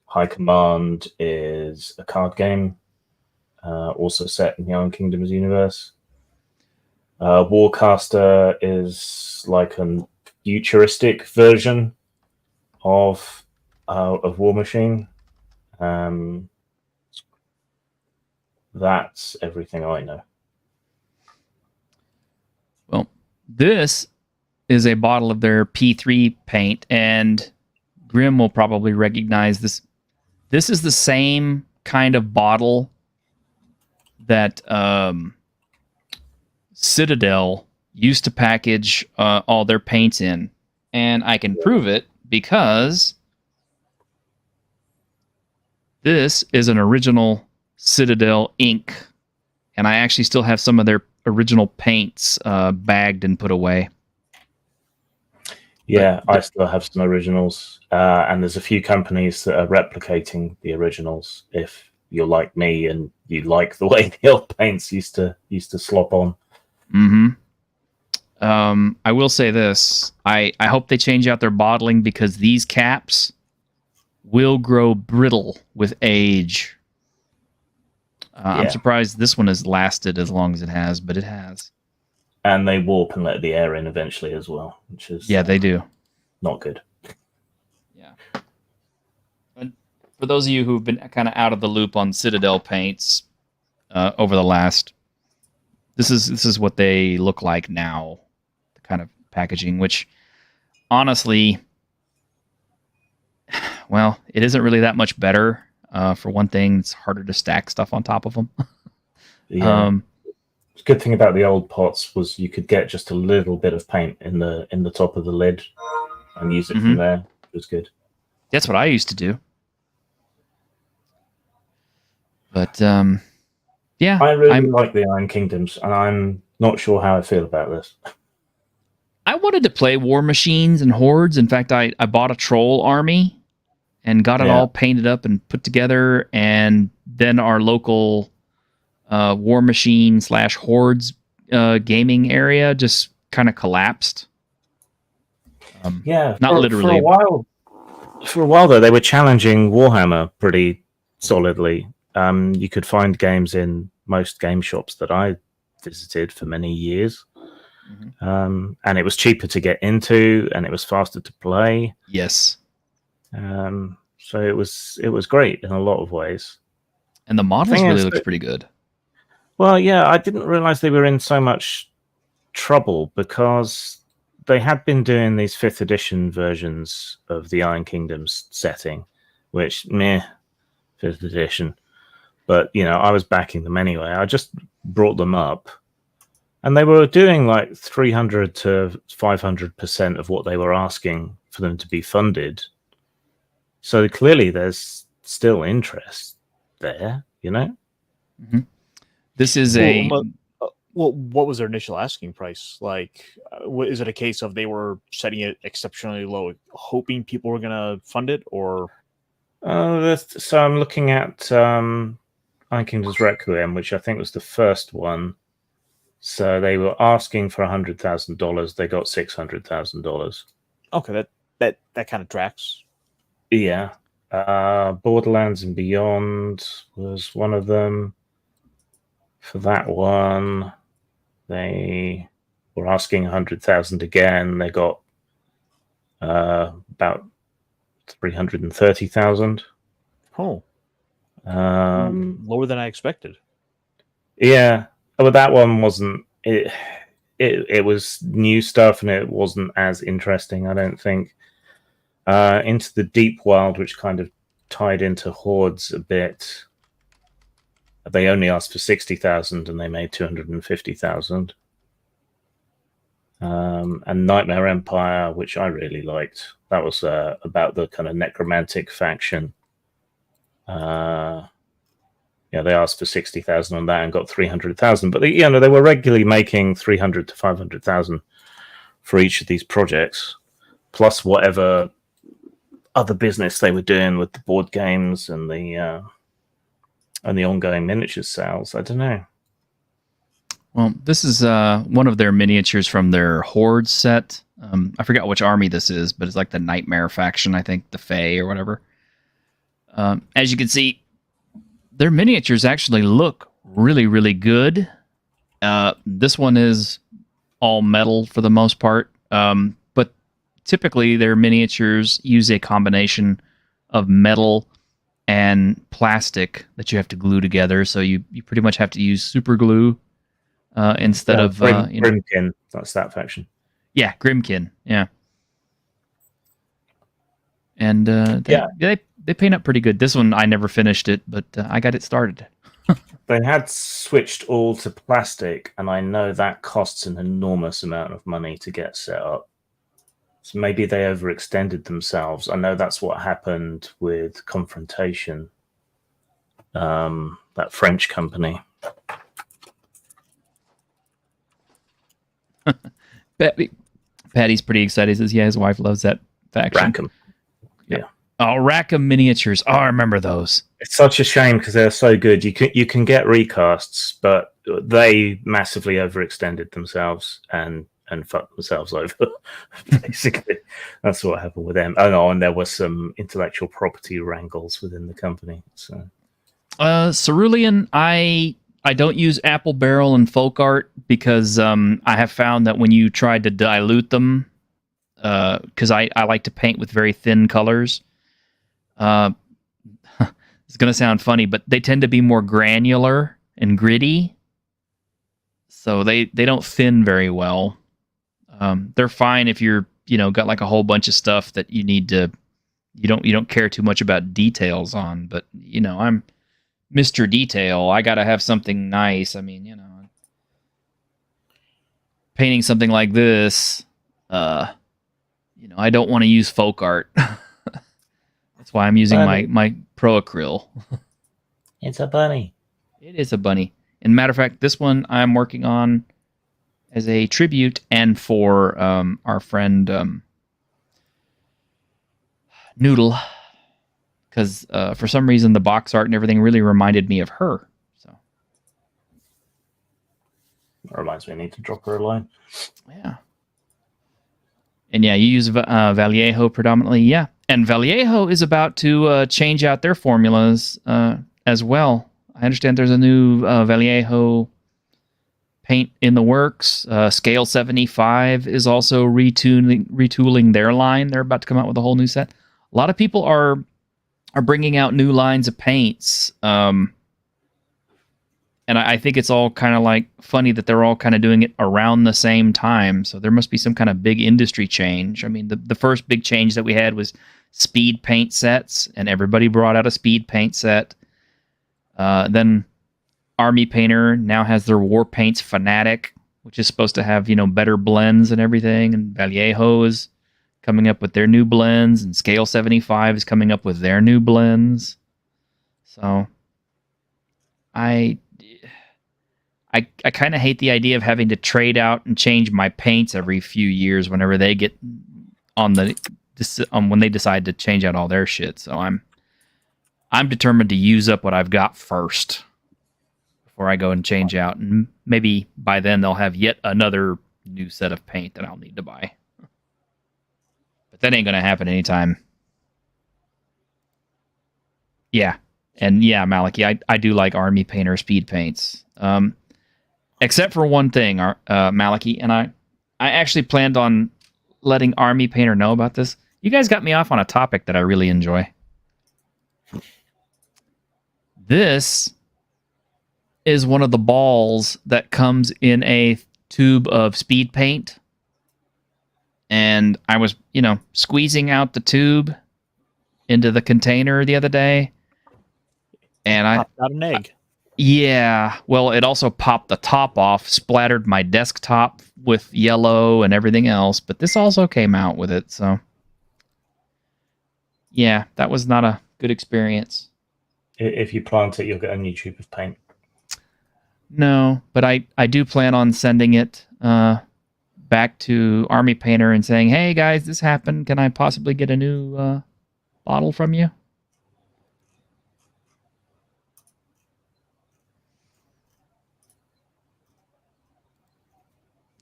High Command is a card game, also set in the Iron Kingdoms universe. Warcaster is like a futuristic version of War Machine. That's everything I know. Well, this is a bottle of their P3 paint, and Grim will probably recognize this. This is the same kind of bottle that Citadel used to package all their paints in. And I can prove it because this is an original Citadel ink. And I actually still have some of their original paints bagged and put away. Yeah, I still have some originals. And there's a few companies that are replicating the originals. If you're like me and you like the way the old paints used to slop on. Mm-hmm. I will say this. I hope they change out their bottling because these caps will grow brittle with age. I'm surprised this one has lasted as long as it has, but it has. And they warp and let the air in eventually as well, which is they do. Not good. Yeah. And for those of you who've been kind of out of the loop on Citadel paints over the last, this is what they look like now, the kind of packaging, which honestly, well, it isn't really that much better. For one thing, it's harder to stack stuff on top of them. Yeah. The good thing about the old pots was you could get just a little bit of paint in the top of the lid and use it from there. It was good. That's what I used to do. But yeah, I really like the Iron Kingdoms, and I'm not sure how I feel about this. I wanted to play War Machines and Hordes. In fact, I bought a troll army and got it all painted up and put together, and then our local War Machine / Hordes gaming area just kind of collapsed. Not literally. For a while, though, they were challenging Warhammer pretty solidly. You could find games in most game shops that I visited for many years. And it was cheaper to get into, and it was faster to play. Yes. So it was great in a lot of ways. And the models really looks pretty good. Well, yeah, I didn't realize they were in so much trouble because they had been doing these 5th edition versions of the Iron Kingdoms setting, which, 5th edition. But, I was backing them anyway. I just brought them up. And they were doing like 300 to 500% of what they were asking for them to be funded. So clearly there's still interest there, Mm-hmm. This is what was their initial asking price? Like, is it a case of they were setting it exceptionally low, hoping people were going to fund it, or? So I'm looking at Iron Kingdoms Requiem, which I think was the first one. So they were asking for $100,000. They got $600,000. Okay, that kind of tracks. Yeah. Borderlands and Beyond was one of them. For that one, They were asking 100,000 again. They got about 330,000. Oh, lower than I expected. Yeah, but that one wasn't. It was new stuff, and it wasn't as interesting, I don't think. Into the Deep Wild, which kind of tied into Hordes a bit. They only asked for 60,000, and they made 250,000. And Nightmare Empire, which I really liked. That was about the kind of necromantic faction. Yeah, they asked for 60,000 on that and got 300,000. But they were regularly making 300 to 500,000 for each of these projects, plus whatever other business they were doing with the board games and the ongoing miniatures sales. I don't know. Well, this is one of their miniatures from their Horde set. I forgot which army this is, but it's like the Nightmare faction, I think, the Fae or whatever. As you can see, their miniatures actually look really, really good. This one is all metal for the most part, but typically their miniatures use a combination of metal and plastic that you have to glue together. So you pretty much have to use super glue instead of Grimkin. That's that faction. Yeah, Grimkin. Yeah, and they paint up pretty good. This one I never finished it, but I got it started. They had switched all to plastic, and I know that costs an enormous amount of money to get set up. So maybe they overextended themselves. I know that's what happened with Confrontation, that French company. Patty's pretty excited. He says, yeah, his wife loves that faction. Rackham. Yeah. Oh, Rackham miniatures. Oh, I remember those. It's such a shame because they're so good. You can get recasts, but they massively overextended themselves and fucked themselves over. Basically, that's what happened with them. Oh no, and there was some intellectual property wrangles within the company. So, Cerulean, I don't use Apple Barrel and Folk Art because I have found that when you try to dilute them, because I like to paint with very thin colors. It's going to sound funny, but they tend to be more granular and gritty, so they don't thin very well. They're fine if you're got like a whole bunch of stuff that you need to you don't care too much about details on, but I'm Mr. Detail. I got to have something nice. I mean, painting something like this, I don't want to use folk art. That's why I'm using my Pro Acryl. It's a bunny. It is a bunny. And matter of fact, this one I'm working on as a tribute and for our friend Noodle, because for some reason the box art and everything really reminded me of her. So that reminds me, I need to drop her a line. Yeah. And yeah, you use Vallejo predominantly. Yeah. And Vallejo is about to change out their formulas as well. I understand there's a new Vallejo paint in the works. Scale 75 is also retooling their line. They're about to come out with a whole new set. A lot of people are bringing out new lines of paints. And I think it's all kind of like funny that they're all kind of doing it around the same time. So there must be some kind of big industry change. I mean, the first big change that we had was speed paint sets, and everybody brought out a speed paint set. Then Army Painter now has their War Paints Fanatic, which is supposed to have, better blends and everything. And Vallejo is coming up with their new blends, and Scale 75 is coming up with their new blends. So I kind of hate the idea of having to trade out and change my paints every few years whenever they get on when they decide to change out all their shit. So I'm determined to use up what I've got first before I go and change out, and maybe by then they'll have yet another new set of paint that I'll need to buy. But that ain't gonna happen anytime. Yeah, and yeah, Maliki, I do like Army Painter speed paints. Except for one thing, Maliki, and I actually planned on letting Army Painter know about this. You guys got me off on a topic that I really enjoy. This is one of the balls that comes in a tube of speed paint. And I was, squeezing out the tube into the container the other day. And I Popped out an egg. Yeah, well, it also popped the top off, splattered my desktop with yellow and everything else, but this also came out with it, so yeah, that was not a good experience. If you plant it, you'll get a new tube of paint. No, but I do plan on sending it back to Army Painter and saying, hey guys, this happened. Can I possibly get a new bottle from you?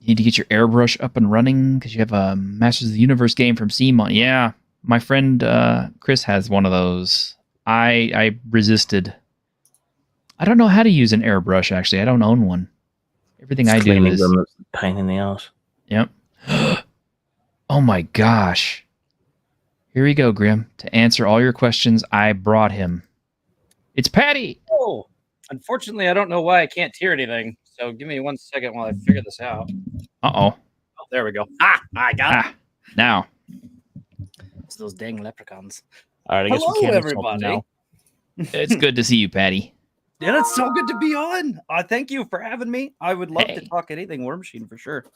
You need to get your airbrush up and running because you have a Masters of the Universe game from Steam. Yeah, my friend Chris has one of those. I resisted. I don't know how to use an airbrush, actually. I don't own one. Everything I do is... them, it's a pain in the ass. Yep. Oh my gosh. Here we go, Grim. To answer all your questions, I brought him. It's Patty! Oh, unfortunately, I don't know why I can't hear anything. So give me 1 second while I figure this out. Uh-oh. Oh, there we go. I got it. Now. It's those dang leprechauns. All right, I guess we Hello, can't everybody. now. It's good to see you, Patty. Yeah, it's so good to be on. Thank you for having me. I would love to talk anything War Machine for sure.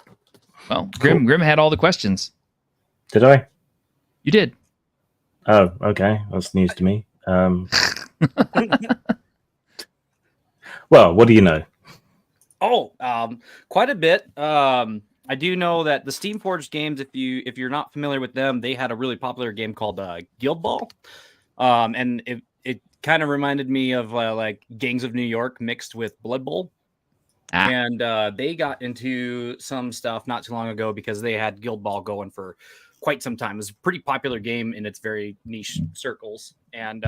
Well, Grim had all the questions. Did I? You did. Oh, okay. That's news to me. Well, what do you know? Quite a bit. I do know that the Steamforged games, if you're not familiar with them, they had a really popular game called Guild Ball. And it kind of reminded me of like Gangs of New York mixed with Blood Bowl. And they got into some stuff not too long ago because they had Guild Ball going for quite some time. It was a pretty popular game in its very niche circles. And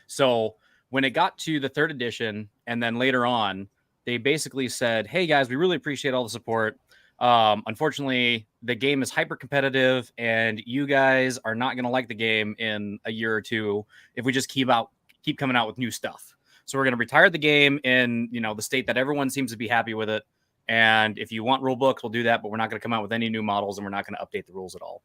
so when it got to the 3rd edition and then later on, they basically said, hey guys, we really appreciate all the support. Unfortunately, the game is hyper competitive and you guys are not going to like the game in a year or two if we just keep coming out with new stuff. So we're going to retire the game in, the state that everyone seems to be happy with it. And if you want rule books, we'll do that, but we're not going to come out with any new models and we're not going to update the rules at all.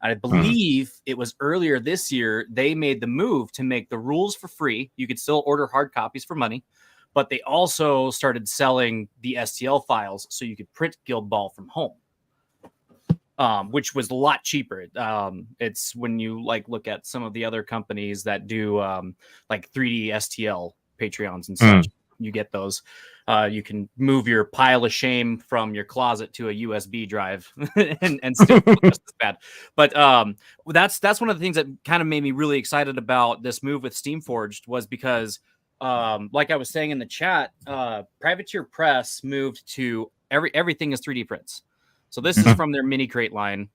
And I believe it was earlier this year, they made the move to make the rules for free. You could still order hard copies for money, but they also started selling the STL files so you could print Guild Ball from home, which was a lot cheaper. It's when you look at some of the other companies that do like 3D STL Patreons and such, you get those. You can move your pile of shame from your closet to a USB drive and still look just as bad. But that's one of the things that kind of made me really excited about this move with Steamforged was because like I was saying in the chat, Privateer Press moved to everything is 3D prints. So this is from their mini crate line.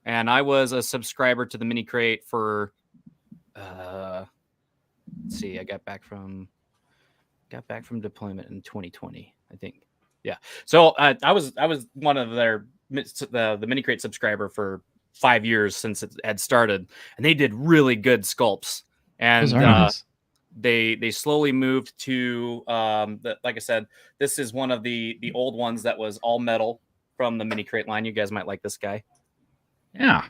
And I was a subscriber to the mini crate for let's see, I got back from deployment in 2020, I think. Yeah. So I was one of the mini crate subscriber for 5 years since it had started, and they did really good sculpts. And nice. They slowly moved to like I said, this is one of the old ones that was all metal from the mini crate line. You guys might like this guy. Yeah.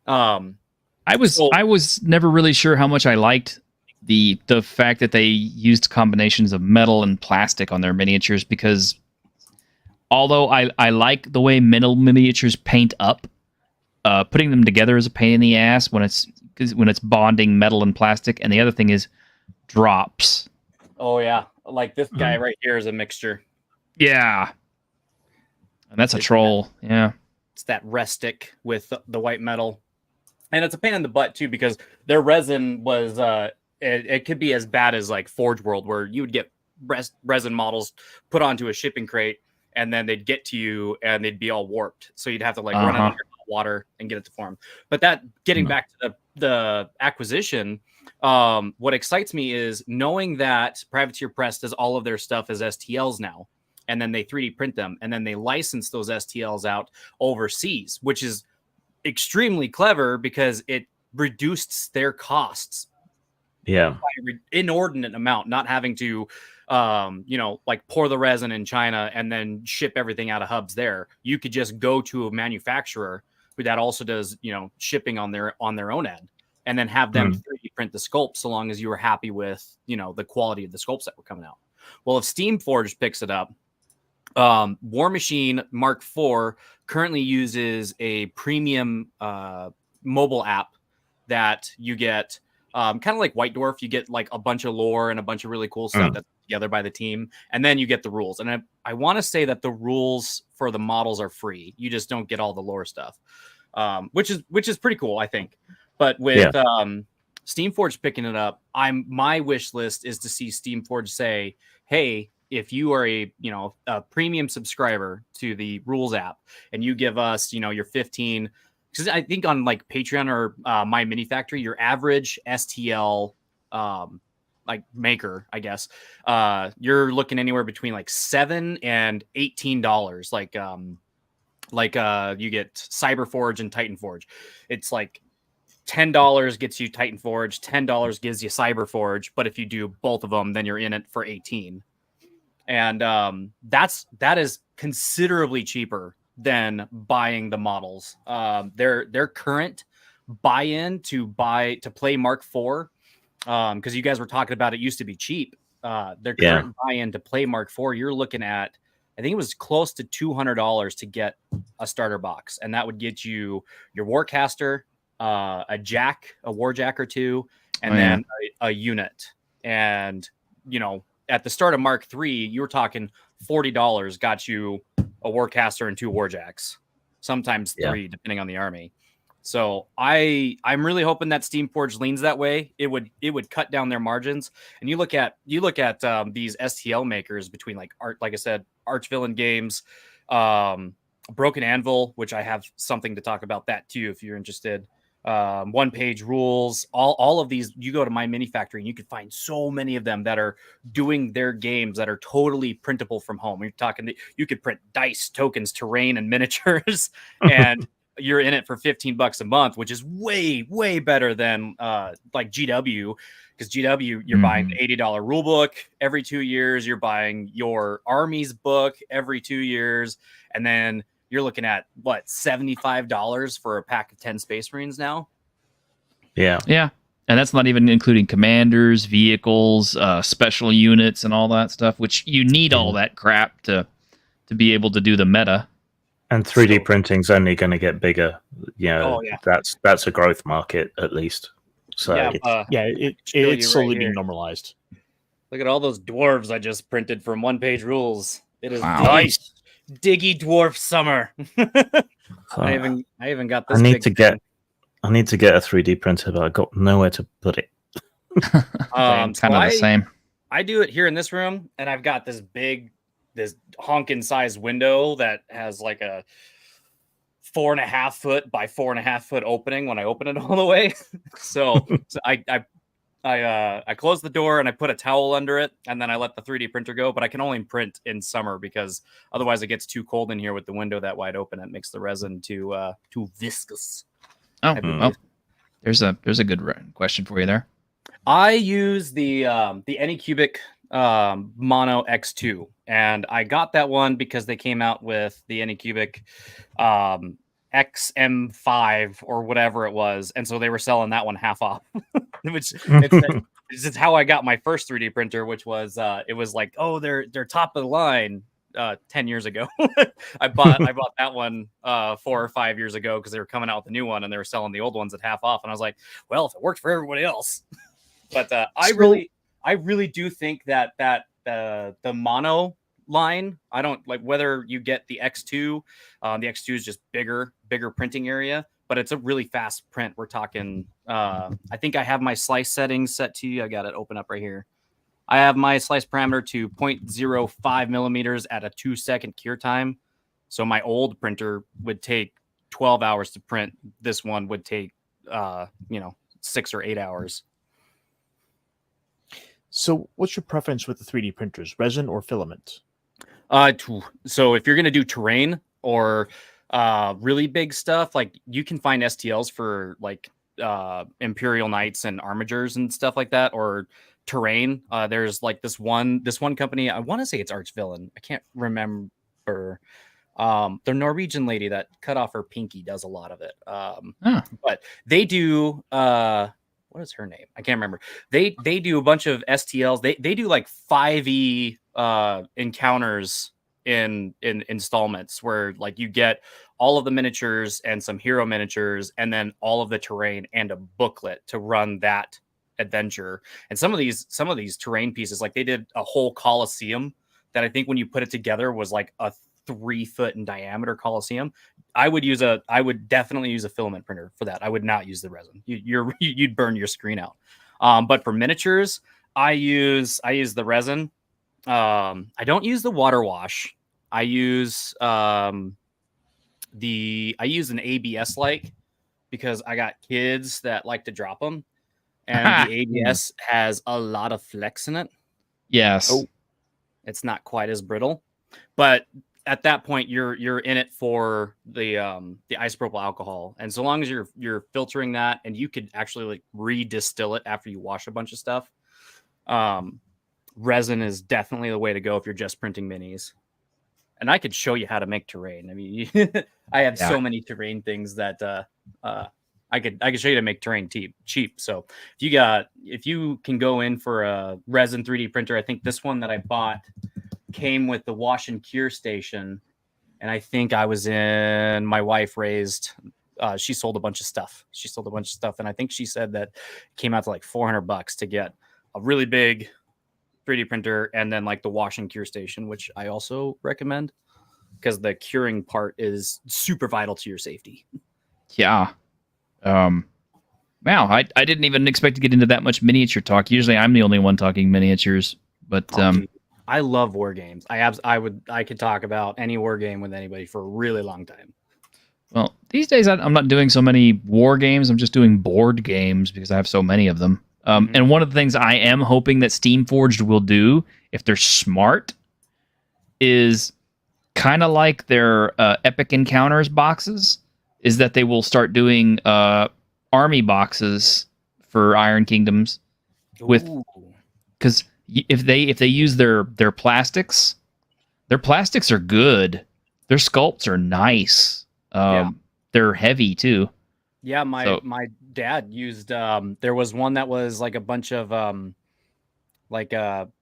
I was never really sure how much I liked the fact that they used combinations of metal and plastic on their miniatures, because although I like the way metal miniatures paint up, putting them together is a pain in the ass when it's bonding metal and plastic. And the other thing is drops. Oh yeah, like this guy right here is a mixture. Yeah, and that's a troll. Yeah, it's that restic with the white metal, and it's a pain in the butt too because their resin was it could be as bad as like Forge World, where you would get resin models put onto a shipping crate and then they'd get to you and they'd be all warped. So you'd have to run it under water and get it to form. But that getting back to the acquisition, What excites me is knowing that Privateer Press does all of their stuff as STLs now, and then they 3D print them, and then they license those STLs out overseas, which is extremely clever because it reduced their costs Yeah. by an inordinate amount, not having to like pour the resin in China and then ship everything out of hubs there. You could just go to a manufacturer who that also does, shipping on their own end, and then have them 3D print the sculpts so long as you were happy with, the quality of the sculpts that were coming out. Well, if Steamforged picks it up, War Machine Mark IV currently uses a premium mobile app that you get kind of like White Dwarf. You get like a bunch of lore and a bunch of really cool stuff that's together by the team, and then you get the rules. And I want to say that the rules for the models are free. You just don't get all the lore stuff, which is pretty cool, I think. But with Steamforged picking it up, my wish list is to see Steamforged say, "Hey, if you are a premium subscriber to the rules app and you give us your 15." Because I think on like Patreon or My Mini Factory, your average STL like maker, I guess, you're looking anywhere between like $7 and $18. You get Cyberforge and Titanforge. It's like $10 gets you Titanforge, $10 gives you Cyberforge, but if you do both of them, then you're in it for 18. And that is considerably cheaper than buying the models. Their current buy-in to play Mark IV, because you guys were talking about it used to be cheap. Their current buy-in to play Mark IV, you're looking at, I think it was close to $200 to get a starter box, and that would get you your Warcaster, a Warjack or two, and then a unit. And at the start of Mark III, you were talking $40 got you a Warcaster and 2 Warjacks, sometimes 3, depending on the army. So I'm really hoping that Steamforged leans that way. It would cut down their margins. And you look at these STL makers between like I said, Archvillain Games, Broken Anvil, which I have something to talk about that too if you're interested. One Page Rules, all of these, you go to My Mini Factory and you can find so many of them that are doing their games that are totally printable from home. You're talking, you could print dice, tokens, terrain, and miniatures, and you're in it for $15 a month, which is way, way better than like GW, because GW, you're buying the $80 rule book every 2 years. You're buying your army's book every 2 years. And then you're looking at what, $75 for a pack of 10 Space Marines now? Yeah. And that's not even including commanders, vehicles, special units, and all that stuff, which you need all that crap to be able to do the meta. And 3D printing's only going to get bigger. That's a growth market at least. So it's slowly being normalized. Look at all those dwarves I just printed from One Page Rules. It is nice. Diggy dwarf summer. I even got this. I need to get a 3D printer, but I got nowhere to put it. Kind of the same. I do it here in this room, and I've got this honking size window that has like a 4.5 foot by 4.5 foot opening when I open it all the way. so I close the door and I put a towel under it, and then I let the 3D printer go. But I can only print in summer because otherwise it gets too cold in here with the window that wide open. It makes the resin too viscous. Oh, well, there's a good question for you there. I use the Anycubic Mono X2, and I got that one because they came out with the Anycubic XM5 or whatever it was, and so they were selling that one half off. Which it's how I got my first 3D printer, which was it was like, oh, they're top of the line 10 years ago. I bought that one 4 or 5 years ago because they were coming out with a new one and they were selling the old ones at half off, and I was like, well, if it worked for everybody else. But I really do think that the mono line, I don't like whether you get the X2. The X2 is just bigger printing area, but it's a really fast print. We're talking, I think I have my slice settings set to, I got it open up right here. I have my slice parameter to 0.05 millimeters at a 2-second cure time. So my old printer would take 12 hours to print. This one would take, 6 or 8 hours. So, what's your preference with the 3D printers, resin or filament? So if you're gonna do terrain or really big stuff, like you can find STLs for like Imperial Knights and Armigers and stuff like that, or terrain. There's like this one company. I want to say it's Archvillain. I can't remember. The Norwegian lady that cut off her pinky does a lot of it. But they do. What is her name? I can't remember. They do a bunch of STLs. They do like 5e encounters in installments where like you get all of the miniatures and some hero miniatures and then all of the terrain and a booklet to run that adventure. And some of these terrain pieces, like they did a whole Colosseum that I think when you put it together was like a 3-foot in diameter Colosseum. I would definitely use a filament printer for that. I would not use the resin. You'd burn your screen out. But for miniatures, I use the resin. I don't use the water wash. I use an ABS like because I got kids that like to drop them, and the ABS has a lot of flex in it. Yes. Oh, it's not quite as brittle, but at that point you're in it for the isopropyl alcohol, and so long as you're filtering that, and you could actually like re-distill it after you wash a bunch of stuff. Resin is definitely the way to go if you're just printing minis. And I could show you how to make terrain. I mean, I have so many terrain things that I could show you to make terrain cheap. So if you can go in for a resin 3D printer, I think this one that I bought came with the wash and cure station, and I think my wife raised. She sold a bunch of stuff. And I think she said that it came out to like $400 to get a really big 3D printer and then like the wash and cure station, which I also recommend because the curing part is super vital to your safety. Yeah. Wow, I didn't even expect to get into that much miniature talk. Usually I'm the only one talking miniatures, but I love war games. I could talk about any war game with anybody for a really long time. Well, these days I'm not doing so many war games. I'm just doing board games because I have so many of them. And one of the things I am hoping that Steamforged will do, if they're smart, is kind of like their Epic Encounters boxes, is that they will start doing army boxes for Iron Kingdoms because if they use their plastics, their plastics are good. Their sculpts are nice. They're heavy too. Yeah, my dad used there was one that was like a bunch of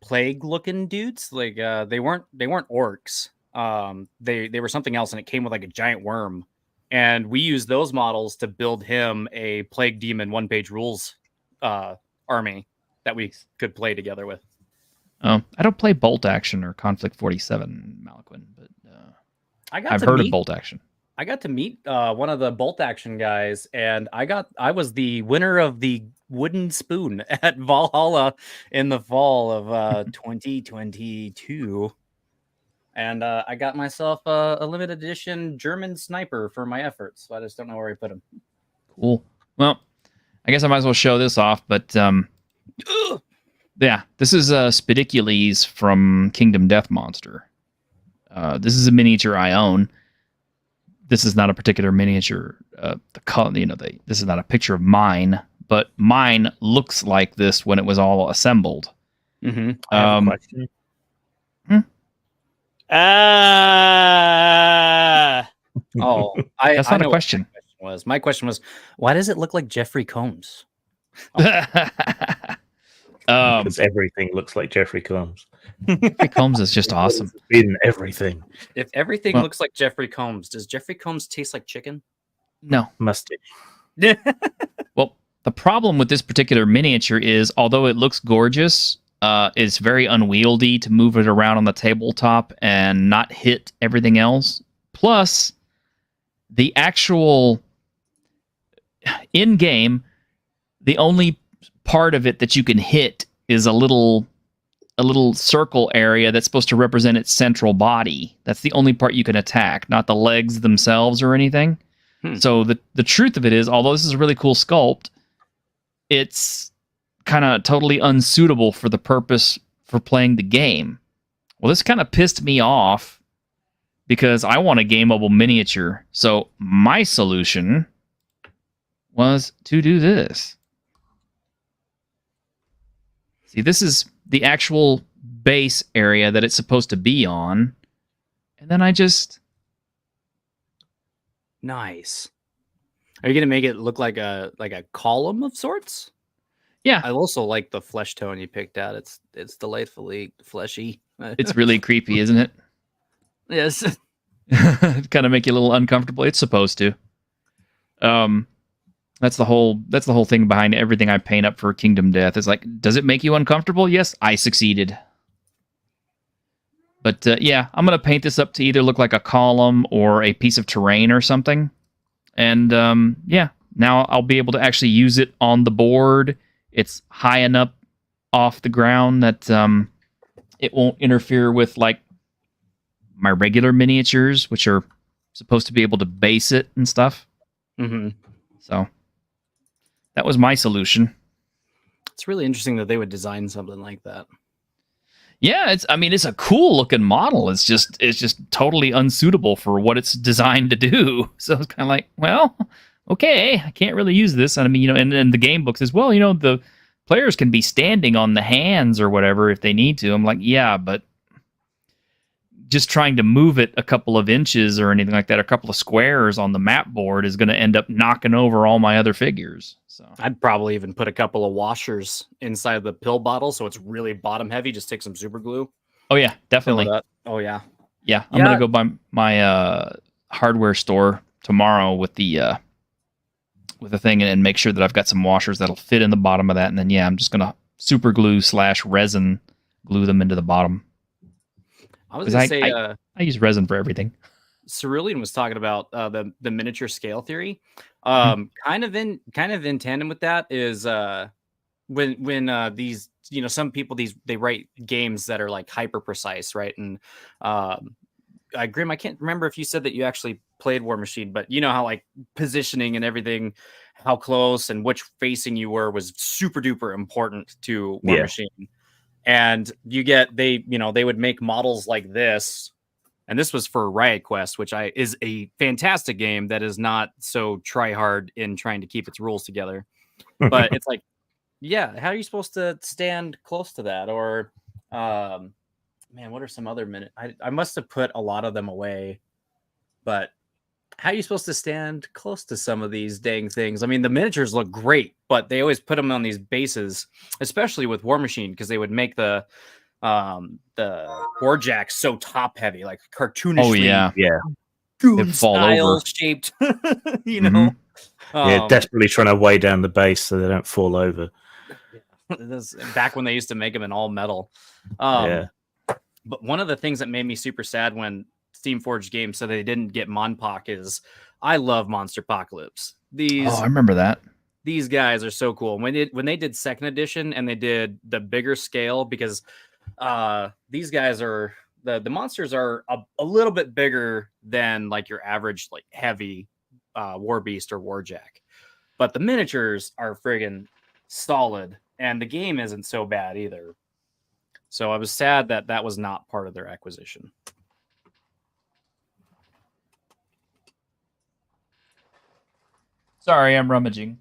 plague looking dudes. Like they weren't orcs. They were something else, and it came with like a giant worm. And we used those models to build him a plague demon 1-page rules army that we could play together with. I don't play Bolt Action or Conflict 47, Malaquin, but I've heard of Bolt Action. I got to meet one of the Bolt Action guys, and I was the winner of the wooden spoon at Valhalla in the fall of 2022. And I got myself a limited edition German sniper for my efforts. So I just don't know where I put him. Cool. Well, I guess I might as well show this off, but yeah, this is Spidicules from Kingdom Death Monster. This is a miniature I own. This is not a particular miniature. This is not a picture of mine, but mine looks like this when it was all assembled. Mm-hmm. I have a question. That's not a question. My question was, why does it look like Jeffrey Combs? Because everything looks like Jeffrey Combs. Jeffrey Combs is just awesome. In everything. If everything looks like Jeffrey Combs, does Jeffrey Combs taste like chicken? No. Musty. Well, the problem with this particular miniature is, although it looks gorgeous, it's very unwieldy to move it around on the tabletop and not hit everything else. Plus, the actual in-game, the only part of it that you can hit is a little circle area that's supposed to represent its central body. That's the only part you can attack, not the legs themselves or anything. So the truth of it is, although this is a really cool sculpt, it's kind of totally unsuitable for the purpose for playing the game. Well, this kind of pissed me off because I want a gameable miniature. So my solution was to do this. See, this is the actual base area that it's supposed to be on. And then I just... Nice. Are you gonna make it look like a column of sorts? Yeah. I also like the flesh tone you picked out. It's delightfully fleshy. It's really creepy, isn't it? Yes. Kind of make you a little uncomfortable. It's supposed to. That's the whole thing behind everything I paint up for Kingdom Death. Is like, does it make you uncomfortable? Yes, I succeeded. But yeah, I'm gonna paint this up to either look like a column or a piece of terrain or something. And yeah, now I'll be able to actually use it on the board. It's high enough off the ground that it won't interfere with like my regular miniatures, which are supposed to be able to base it and stuff. Mm-hmm. So that was my solution. It's really interesting that they would design something like that. Yeah, it's a cool looking model. It's just totally unsuitable for what it's designed to do. So it's kind of like, well, okay, I can't really use this. And I mean, and the game book says, well, the players can be standing on the hands or whatever if they need to. I'm like, yeah, but just trying to move it a couple of inches or anything like that, a couple of squares on the map board is going to end up knocking over all my other figures. So I'd probably even put a couple of washers inside the pill bottle so it's really bottom heavy. Just take some super glue. Oh yeah, definitely. Oh yeah. Yeah, I'm gonna go by my hardware store tomorrow with the thing and make sure that I've got some washers that'll fit in the bottom of that, and then yeah, I'm just gonna super glue / resin glue them into the bottom. I was gonna say I use resin for everything. Cerulean was talking about the miniature scale theory. Kind of in tandem with that is when these some people they write games that are like hyper precise, right? And Grim, I can't remember if you said that you actually played War Machine, but you know how like positioning and everything, how close and which facing you were was super duper important to War Machine. And they would make models like this. And this was for Riot Quest, which is a fantastic game that is not so try hard in trying to keep its rules together. But it's like, yeah, how are you supposed to stand close to that? Or, man, what are some other I must have put a lot of them away. But how are you supposed to stand close to some of these dang things? I mean, the miniatures look great, but they always put them on these bases, especially with War Machine, because they would make the Warjack so top heavy, like cartoonishly. Oh yeah, goon style shaped. Desperately trying to weigh down the base so they don't fall over. This back when they used to make them in all metal. But one of the things that made me super sad when Steamforged Games said they didn't get Monpoc is I love Monster Apocalypse. I remember that. These guys are so cool. When they did second edition and they did the bigger scale, because these guys are the monsters are a little bit bigger than like your average like heavy War Beast or Warjack, but the miniatures are friggin' solid and the game isn't so bad either. So I was sad that was not part of their acquisition. Sorry, I'm rummaging.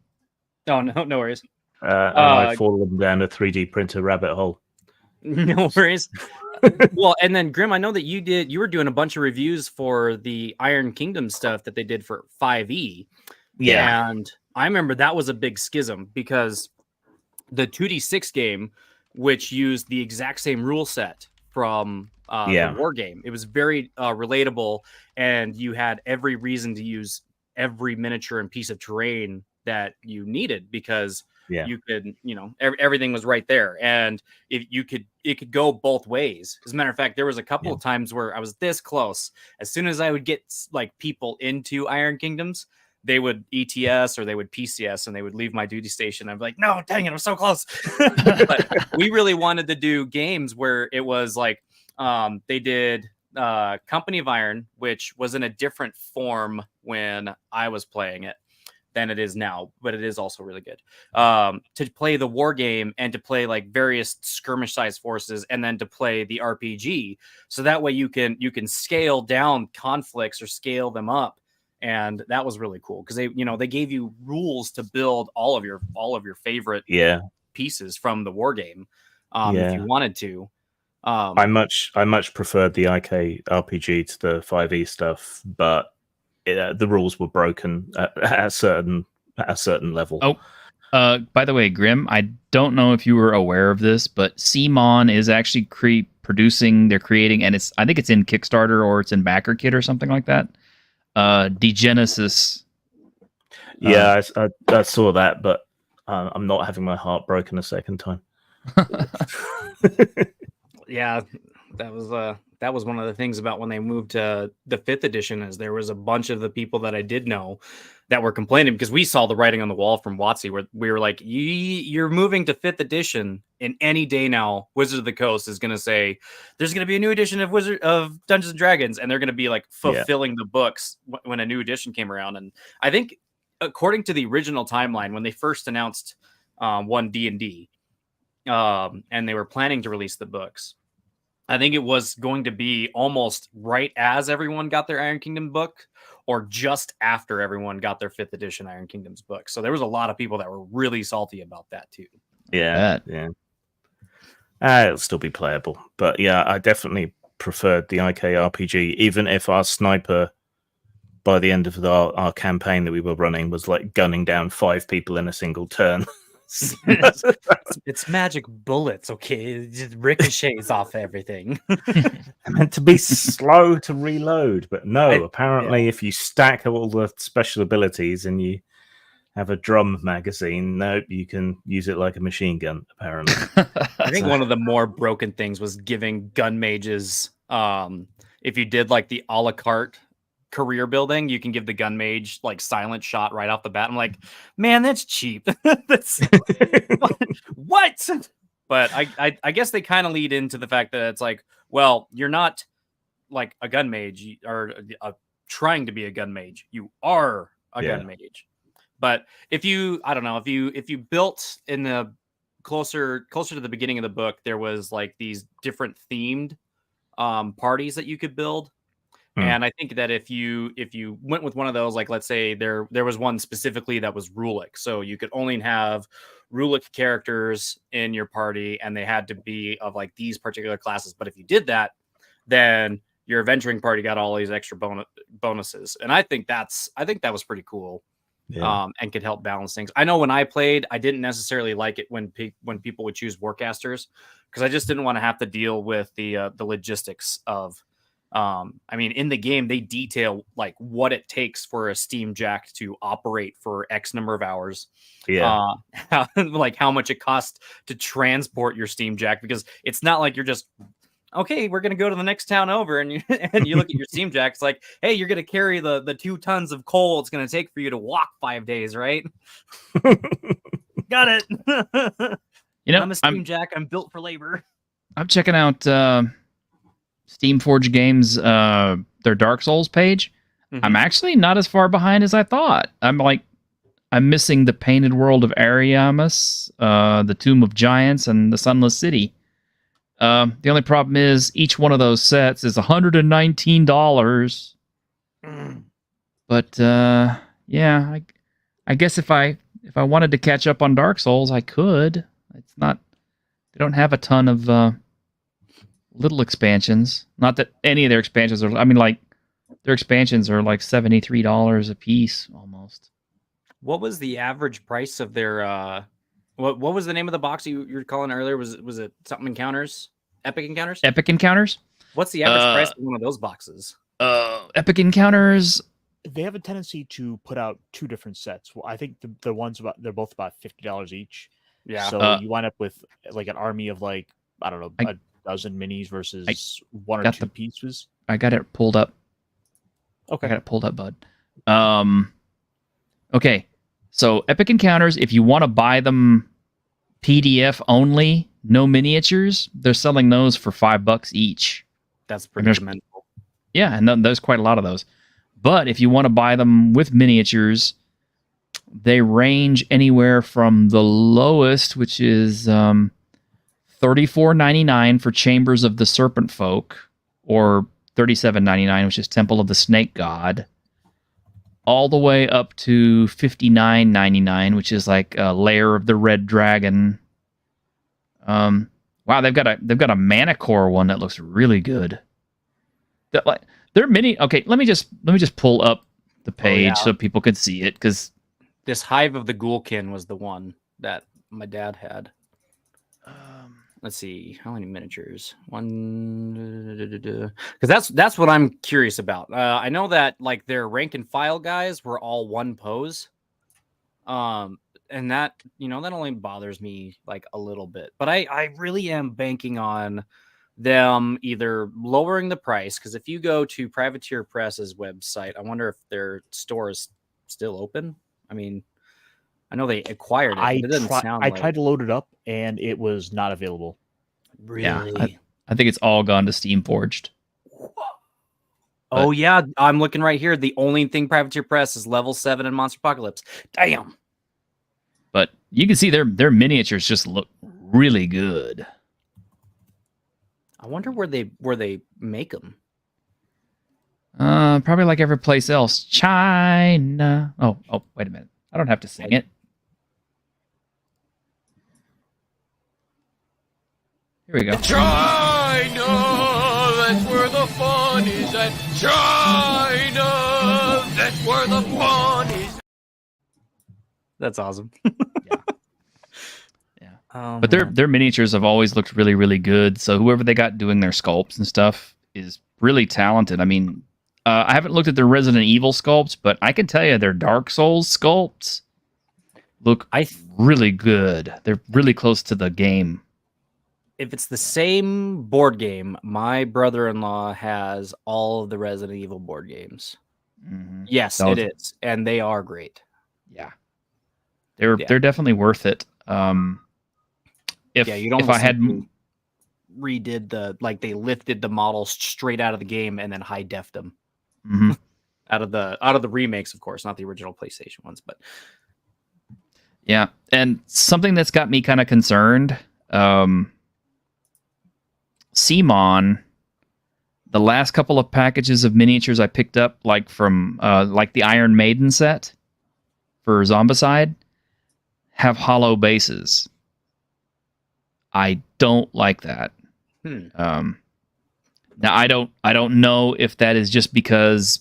Oh, no worries. I've fallen down a 3D printer rabbit hole. No worries. Well, and then Grim, I know that you were doing a bunch of reviews for the Iron Kingdom stuff that they did for 5e. Yeah. And I remember that was a big schism because the 2D6 game, which used the exact same rule set from the war game, it was very relatable, and you had every reason to use every miniature and piece of terrain that you needed because you could, everything was right there, and it could go both ways. As a matter of fact, there was a couple of times where I was this close. As soon as I would get like people into Iron Kingdoms, they would ETS or they would PCS and they would leave my duty station. I'd be like, no, dang it, I'm so close. But we really wanted to do games where it was like they did Company of Iron, which was in a different form when I was playing it. than it is now, but it is also really good. To play the war game and to play like various skirmish sized forces, and then to play the RPG, so that way you can scale down conflicts or scale them up, and that was really cool because they gave you rules to build all of your favorite pieces from the war game, if you wanted to. I much preferred the IK RPG to the 5e stuff, but the rules were broken at a certain level. Oh, by the way, Grim, I don't know if you were aware of this, but CMON is actually they're creating, and I think it's in Kickstarter or it's in BackerKit or something like that. Degenesis. Yeah, I saw that, but I'm not having my heart broken a second time. Yeah, that was one of the things about when they moved to the 5th edition, is there was a bunch of the people that I did know that were complaining because we saw the writing on the wall from WotC where we were like, you're moving to 5th edition, and any day now Wizard of the Coast is going to say there's going to be a new edition of Dungeons and Dragons, and they're going to be like fulfilling the books when a new edition came around. And I think according to the original timeline, when they first announced 1D&D, and they were planning to release the books, I think it was going to be almost right as everyone got their Iron Kingdom book, or just after everyone got their 5th edition Iron Kingdoms book. So there was a lot of people that were really salty about that too. Yeah. It'll still be playable, but yeah, I definitely preferred the IK RPG, even if our sniper by the end of our campaign that we were running was like gunning down 5 people in a single turn. It's magic bullets, okay? It just ricochets off everything. I meant to be slow to reload, but no, apparently if you stack all the special abilities and you have a drum magazine, nope, you can use it like a machine gun, apparently. I think one of the more broken things was giving gun mages, if you did like the a la carte career building, you can give the gun mage like silent shot right off the bat. I'm like, man, that's cheap. That's what? But I guess they kind of lead into the fact that it's like, well, you're not like a gun mage or trying to be a gun mage. You are a gun mage. But if you built in the closer to the beginning of the book, there was like these different themed parties that you could build. And I think that if you went with one of those, like let's say there was one specifically that was Rulic, so you could only have Rulic characters in your party, and they had to be of like these particular classes. But if you did that, then your adventuring party got all these extra bonuses, and I think that was pretty cool, and could help balance things. I know when I played, I didn't necessarily like it when people would choose Warcasters, because I just didn't want to have to deal with the logistics of. I mean, in the game, they detail like what it takes for a Steam Jack to operate for X number of hours. Like how much it costs to transport your Steam Jack, because it's not like you're just, okay, we're going to go to the next town over. And you look at your Steam Jack, it's like, hey, you're going to carry the 2 tons of coal it's going to take for you to walk 5 days, right? Got it. I'm a Steam Jack. I'm built for labor. I'm checking out Steamforge Games, their Dark Souls page. I'm actually not as far behind as I thought. I'm missing the Painted World of Ariamus, the Tomb of Giants, and the Sunless City. The only problem is each one of those sets is $119. But yeah, I guess if I wanted to catch up on Dark Souls, I could. It's not. They don't have a ton of little expansions. Not that any of their expansions are. I mean, like their expansions are like $73 a piece almost. What was the average price of their? What was the name of the box you were calling earlier? Was it something Encounters? Epic Encounters? Epic Encounters? What's the average price of one of those boxes? Epic Encounters. They have a tendency to put out 2 different sets. Well, I think the ones they're both about $50 each. Yeah. So you wind up with like an army of like, I don't know, a dozen minis versus 1 or 2 pieces. I got it pulled up. Okay. I got it pulled up, bud. Okay. So Epic Encounters, if you want to buy them PDF only, no miniatures, they're selling those for $5 each. That's pretty commendable. Yeah, and there's quite a lot of those. But if you want to buy them with miniatures, They range anywhere from the lowest, which is $34.99 for Chambers of the Serpent Folk, or $37.99, which is Temple of the Snake God, all the way up to $59.99, which is like a Lair of the Red Dragon. Wow, they've got a Manicore one that looks really good. They're mini. Okay, let me just pull up the page so people can see it, because this Hive of the Ghoulkin was the one that my dad had. Let's see, how many miniatures? One, because that's what I'm curious about. I know that like their rank and file guys were all one pose, and that that only bothers me like a little bit. But I really am banking on them either lowering the price, because if you go to Privateer Press's website, I wonder if their store is still open. I mean, I know they acquired it. But it doesn't sound I like... tried to load it up, and it was not available. Really? Yeah, I think it's all gone to Steamforged. Oh, yeah. I'm looking right here. The only thing Privateer Press is level 7 in Monster Apocalypse. Damn. But you can see their miniatures just look really good. I wonder where they make them. Probably like every place else. China. Oh, wait a minute. I don't have to sing it. Here we go. China, that's where the fun is at. China, that's where the fun is. That's awesome. Yeah. But their miniatures have always looked really, really good. So whoever they got doing their sculpts and stuff is really talented. I mean, I haven't looked at their Resident Evil sculpts, but I can tell you their Dark Souls sculpts look really good. They're really close to the game. If it's the same board game, my brother-in-law has all of the Resident Evil board games. Mm-hmm. Yes, it is, and they are great. Yeah, they're definitely worth it. If I had redid they lifted the models straight out of the game and then high defed them out of the remakes, of course, not the original PlayStation ones, but yeah. And something that's got me kind of concerned. CMON, the last couple of packages of miniatures I picked up, like from like the Iron Maiden set for Zombicide, have hollow bases. I don't like that. Now I don't know if that is just because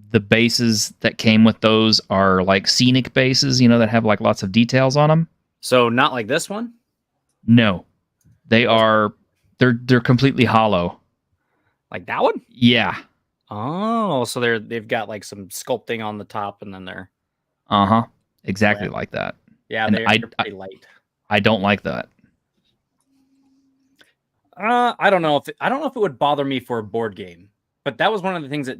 the bases that came with those are like scenic bases, that have like lots of details on them. So not like this one? No, they are. They're completely hollow. Like that one? Yeah. Oh, so they've got like some sculpting on the top, and then they're exactly like that. Yeah, they're pretty light. I don't like that. I don't know if it would bother me for a board game, but that was one of the things that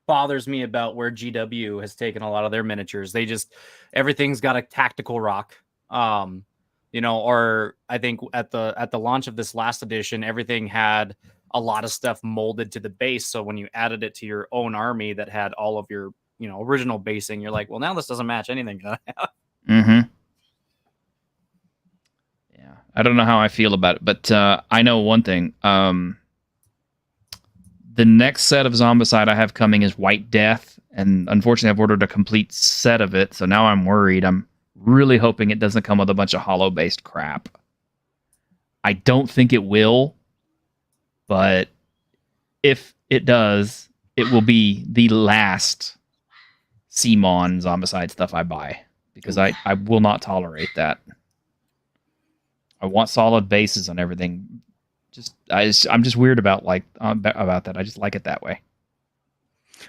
bothers me about where GW has taken a lot of their miniatures. Everything's got a tactical rock. Or I think at the launch of this last edition, everything had a lot of stuff molded to the base. So when you added it to your own army that had all of your, original basing, you're like, well, now this doesn't match anything that I have. Mm-hmm. Yeah. I don't know how I feel about it, but I know one thing. The next set of Zombicide I have coming is White Death, and unfortunately I've ordered a complete set of it, so now I'm worried. I'm really hoping it doesn't come with a bunch of hollow-based crap. I don't think it will, but if it does, it will be the last CMON Zombicide stuff I buy, because I will not tolerate that. I want solid bases on everything. I'm just weird about about that. I just like it that way.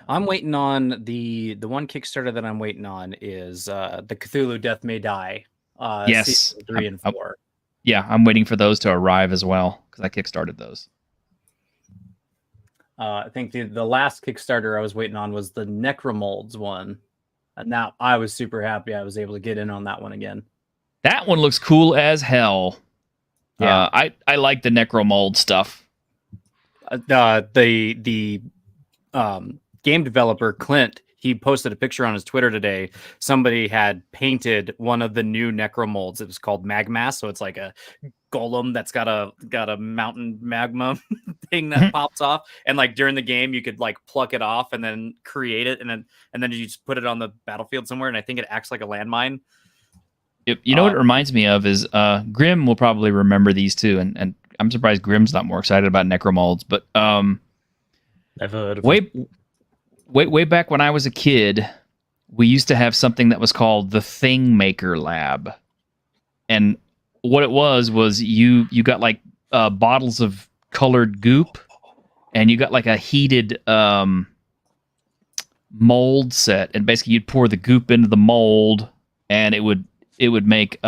I'm waiting on the one Kickstarter that I'm waiting on is the Cthulhu Death May Die. Yes, season 3 and 4. Yeah, I'm waiting for those to arrive as well, because I kickstarted those. I think the last Kickstarter I was waiting on was the Necromolds one. Now I was super happy I was able to get in on that one again. That one looks cool as hell. Yeah. I like the Necromold stuff. The game developer Clint, he posted a picture on his Twitter today. Somebody had painted one of the new necro molds. It was called Magma, so it's like a golem that's got a mountain magma thing that pops off, and like during the game you could like pluck it off and then create it, and then you just put it on the battlefield somewhere, and I think it acts like a landmine. You know what it reminds me of is Grim will probably remember these too, and I'm surprised Grim's not more excited about necromolds, but never heard of way back when I was a kid, we used to have something that was called the Thing Maker Lab, and what it was you got like bottles of colored goop, and you got like a heated mold set, and basically you'd pour the goop into the mold, and it would make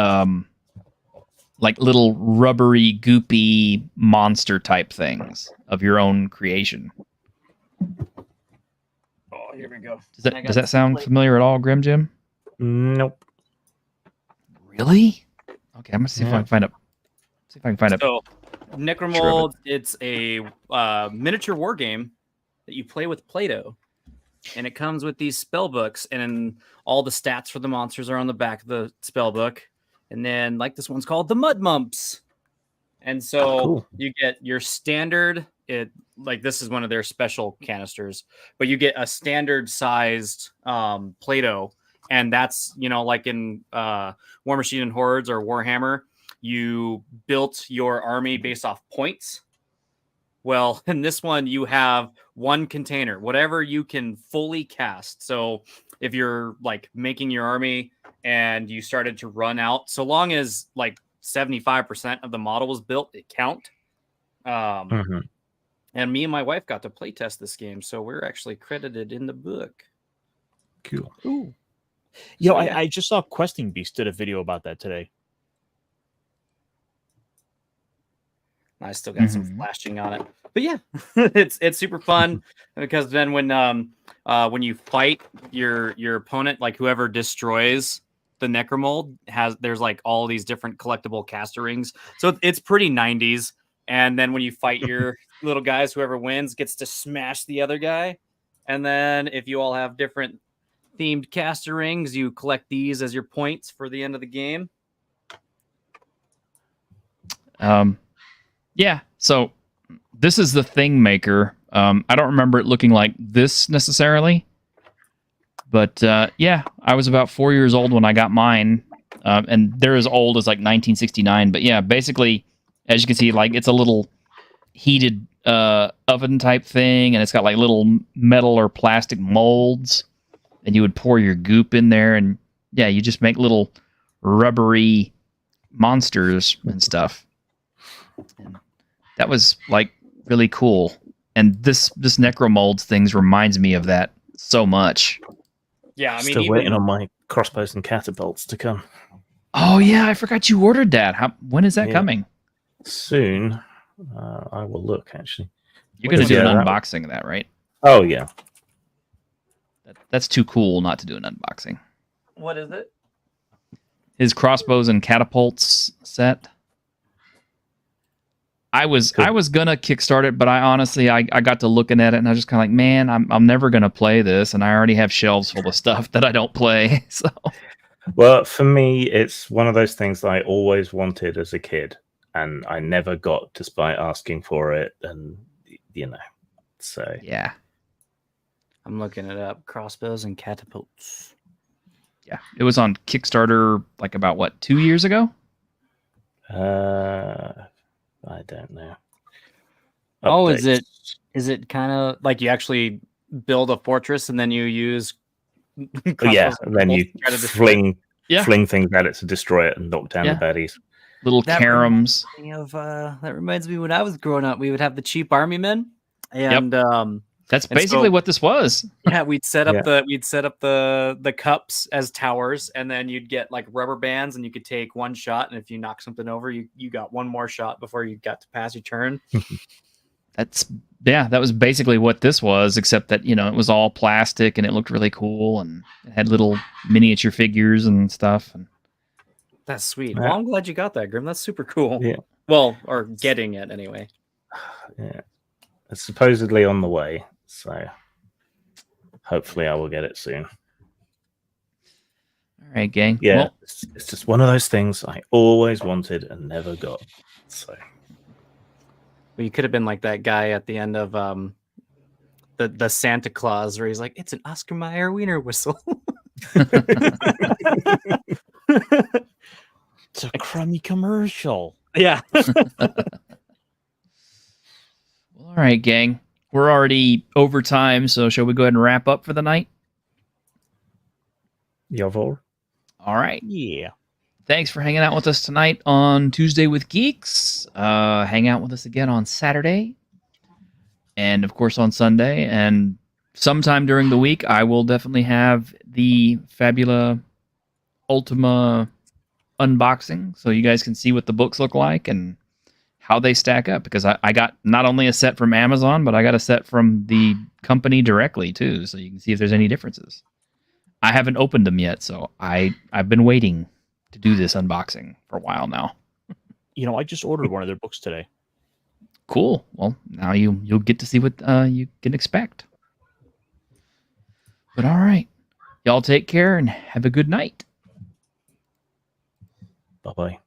like little rubbery, goopy monster type things of your own creation. Oh, here we go. Does that sound familiar at all, Grim Jim? Nope. Really? Okay, I'm gonna see if I can find it. See if I can find it. So, Necromold, it's a miniature war game that you play with Play-Doh, and it comes with these spell books, and all the stats for the monsters are on the back of the spell book. And then, like this one's called the Mud Mumps, and so you get your standard. This is one of their special canisters, but you get a standard sized Play-Doh. And that's, like in War Machine and Hordes or Warhammer, you built your army based off points. Well, in this one, you have one container, whatever you can fully cast. So if you're like making your army and you started to run out, so long as like 75% of the model was built, it count. And me and my wife got to play test this game, so we're actually credited in the book. Cool. Ooh. I just saw Questing Beast did a video about that today. I still got some flashing on it, but yeah, it's super fun because then when you fight your opponent, like whoever destroys the necromold there's like all these different collectible caster rings, so it's pretty 90s. And then when you fight your little guys, whoever wins gets to smash the other guy, and then if you all have different themed caster rings, you collect these as your points for the end of the game. Yeah, so this is the Thing Maker. I don't remember it looking like this necessarily, but yeah, I was about 4 years old when I got mine, and they're as old as like 1969. But yeah, basically, as you can see, like it's a little heated oven type thing, and it's got like little metal or plastic molds, and you would pour your goop in there, and yeah, you just make little rubbery monsters and stuff. And that was like really cool. And this Necromolds things reminds me of that so much. Yeah, I mean, still waiting on my crossbows and catapults to come. Oh yeah, I forgot you ordered that. When is that coming? Soon. I will look, actually. You're going to do an unboxing of that, right? Oh, yeah. That's too cool not to do an unboxing. What is it? His crossbows and catapults set. I was gonna kickstart it, but I honestly got to looking at it and I was just kind of like, man, I'm never gonna play this, and I already have shelves full of stuff that I don't play. So, well, for me, it's one of those things that I always wanted as a kid, and I never got, despite asking for it, and so yeah. I'm looking it up. Crossbows and catapults. Yeah, it was on Kickstarter like about 2 years ago. I don't know. Oh, is it kind of like you actually build a fortress and then you use and then you fling things at it to destroy it and knock down the baddies. Little caroms. That reminds me when I was growing up, we would have the cheap army men, and that's basically what this was. Yeah, we'd set up the cups as towers, and then you'd get like rubber bands, and you could take one shot, and if you knock something over, you got one more shot before you got to pass your turn. That was basically what this was, except that it was all plastic and it looked really cool, and it had little miniature figures and stuff. And that's sweet. Well, I'm glad you got that, Grim. That's super cool. Yeah. Well, or getting it anyway. Yeah. It's supposedly on the way. So hopefully I will get it soon. All right, gang. Yeah, Well, it's just one of those things I always wanted and never got. So Well, you could have been like that guy at the end of the Santa Claus, where he's like, "It's an Oscar Mayer wiener whistle." It's a crummy commercial. Yeah. all right, gang. We're already over time, so shall we go ahead and wrap up for the night? Jawohl. All right. Yeah. Thanks for hanging out with us tonight on Tuesday with Geeks. Hang out with us again on Saturday. And, of course, on Sunday. And sometime during the week, I will definitely have the Fabula Ultima unboxing, so you guys can see what the books look like and how they stack up. Because I got not only a set from Amazon, but I got a set from the company directly, too. So you can see if there's any differences. I haven't opened them yet, so I've been waiting to do this unboxing for a while now. You know, I just ordered one of their books today. Cool. Well, now you'll get to see what you can expect. But all right. Y'all take care and have a good night. Bye-bye.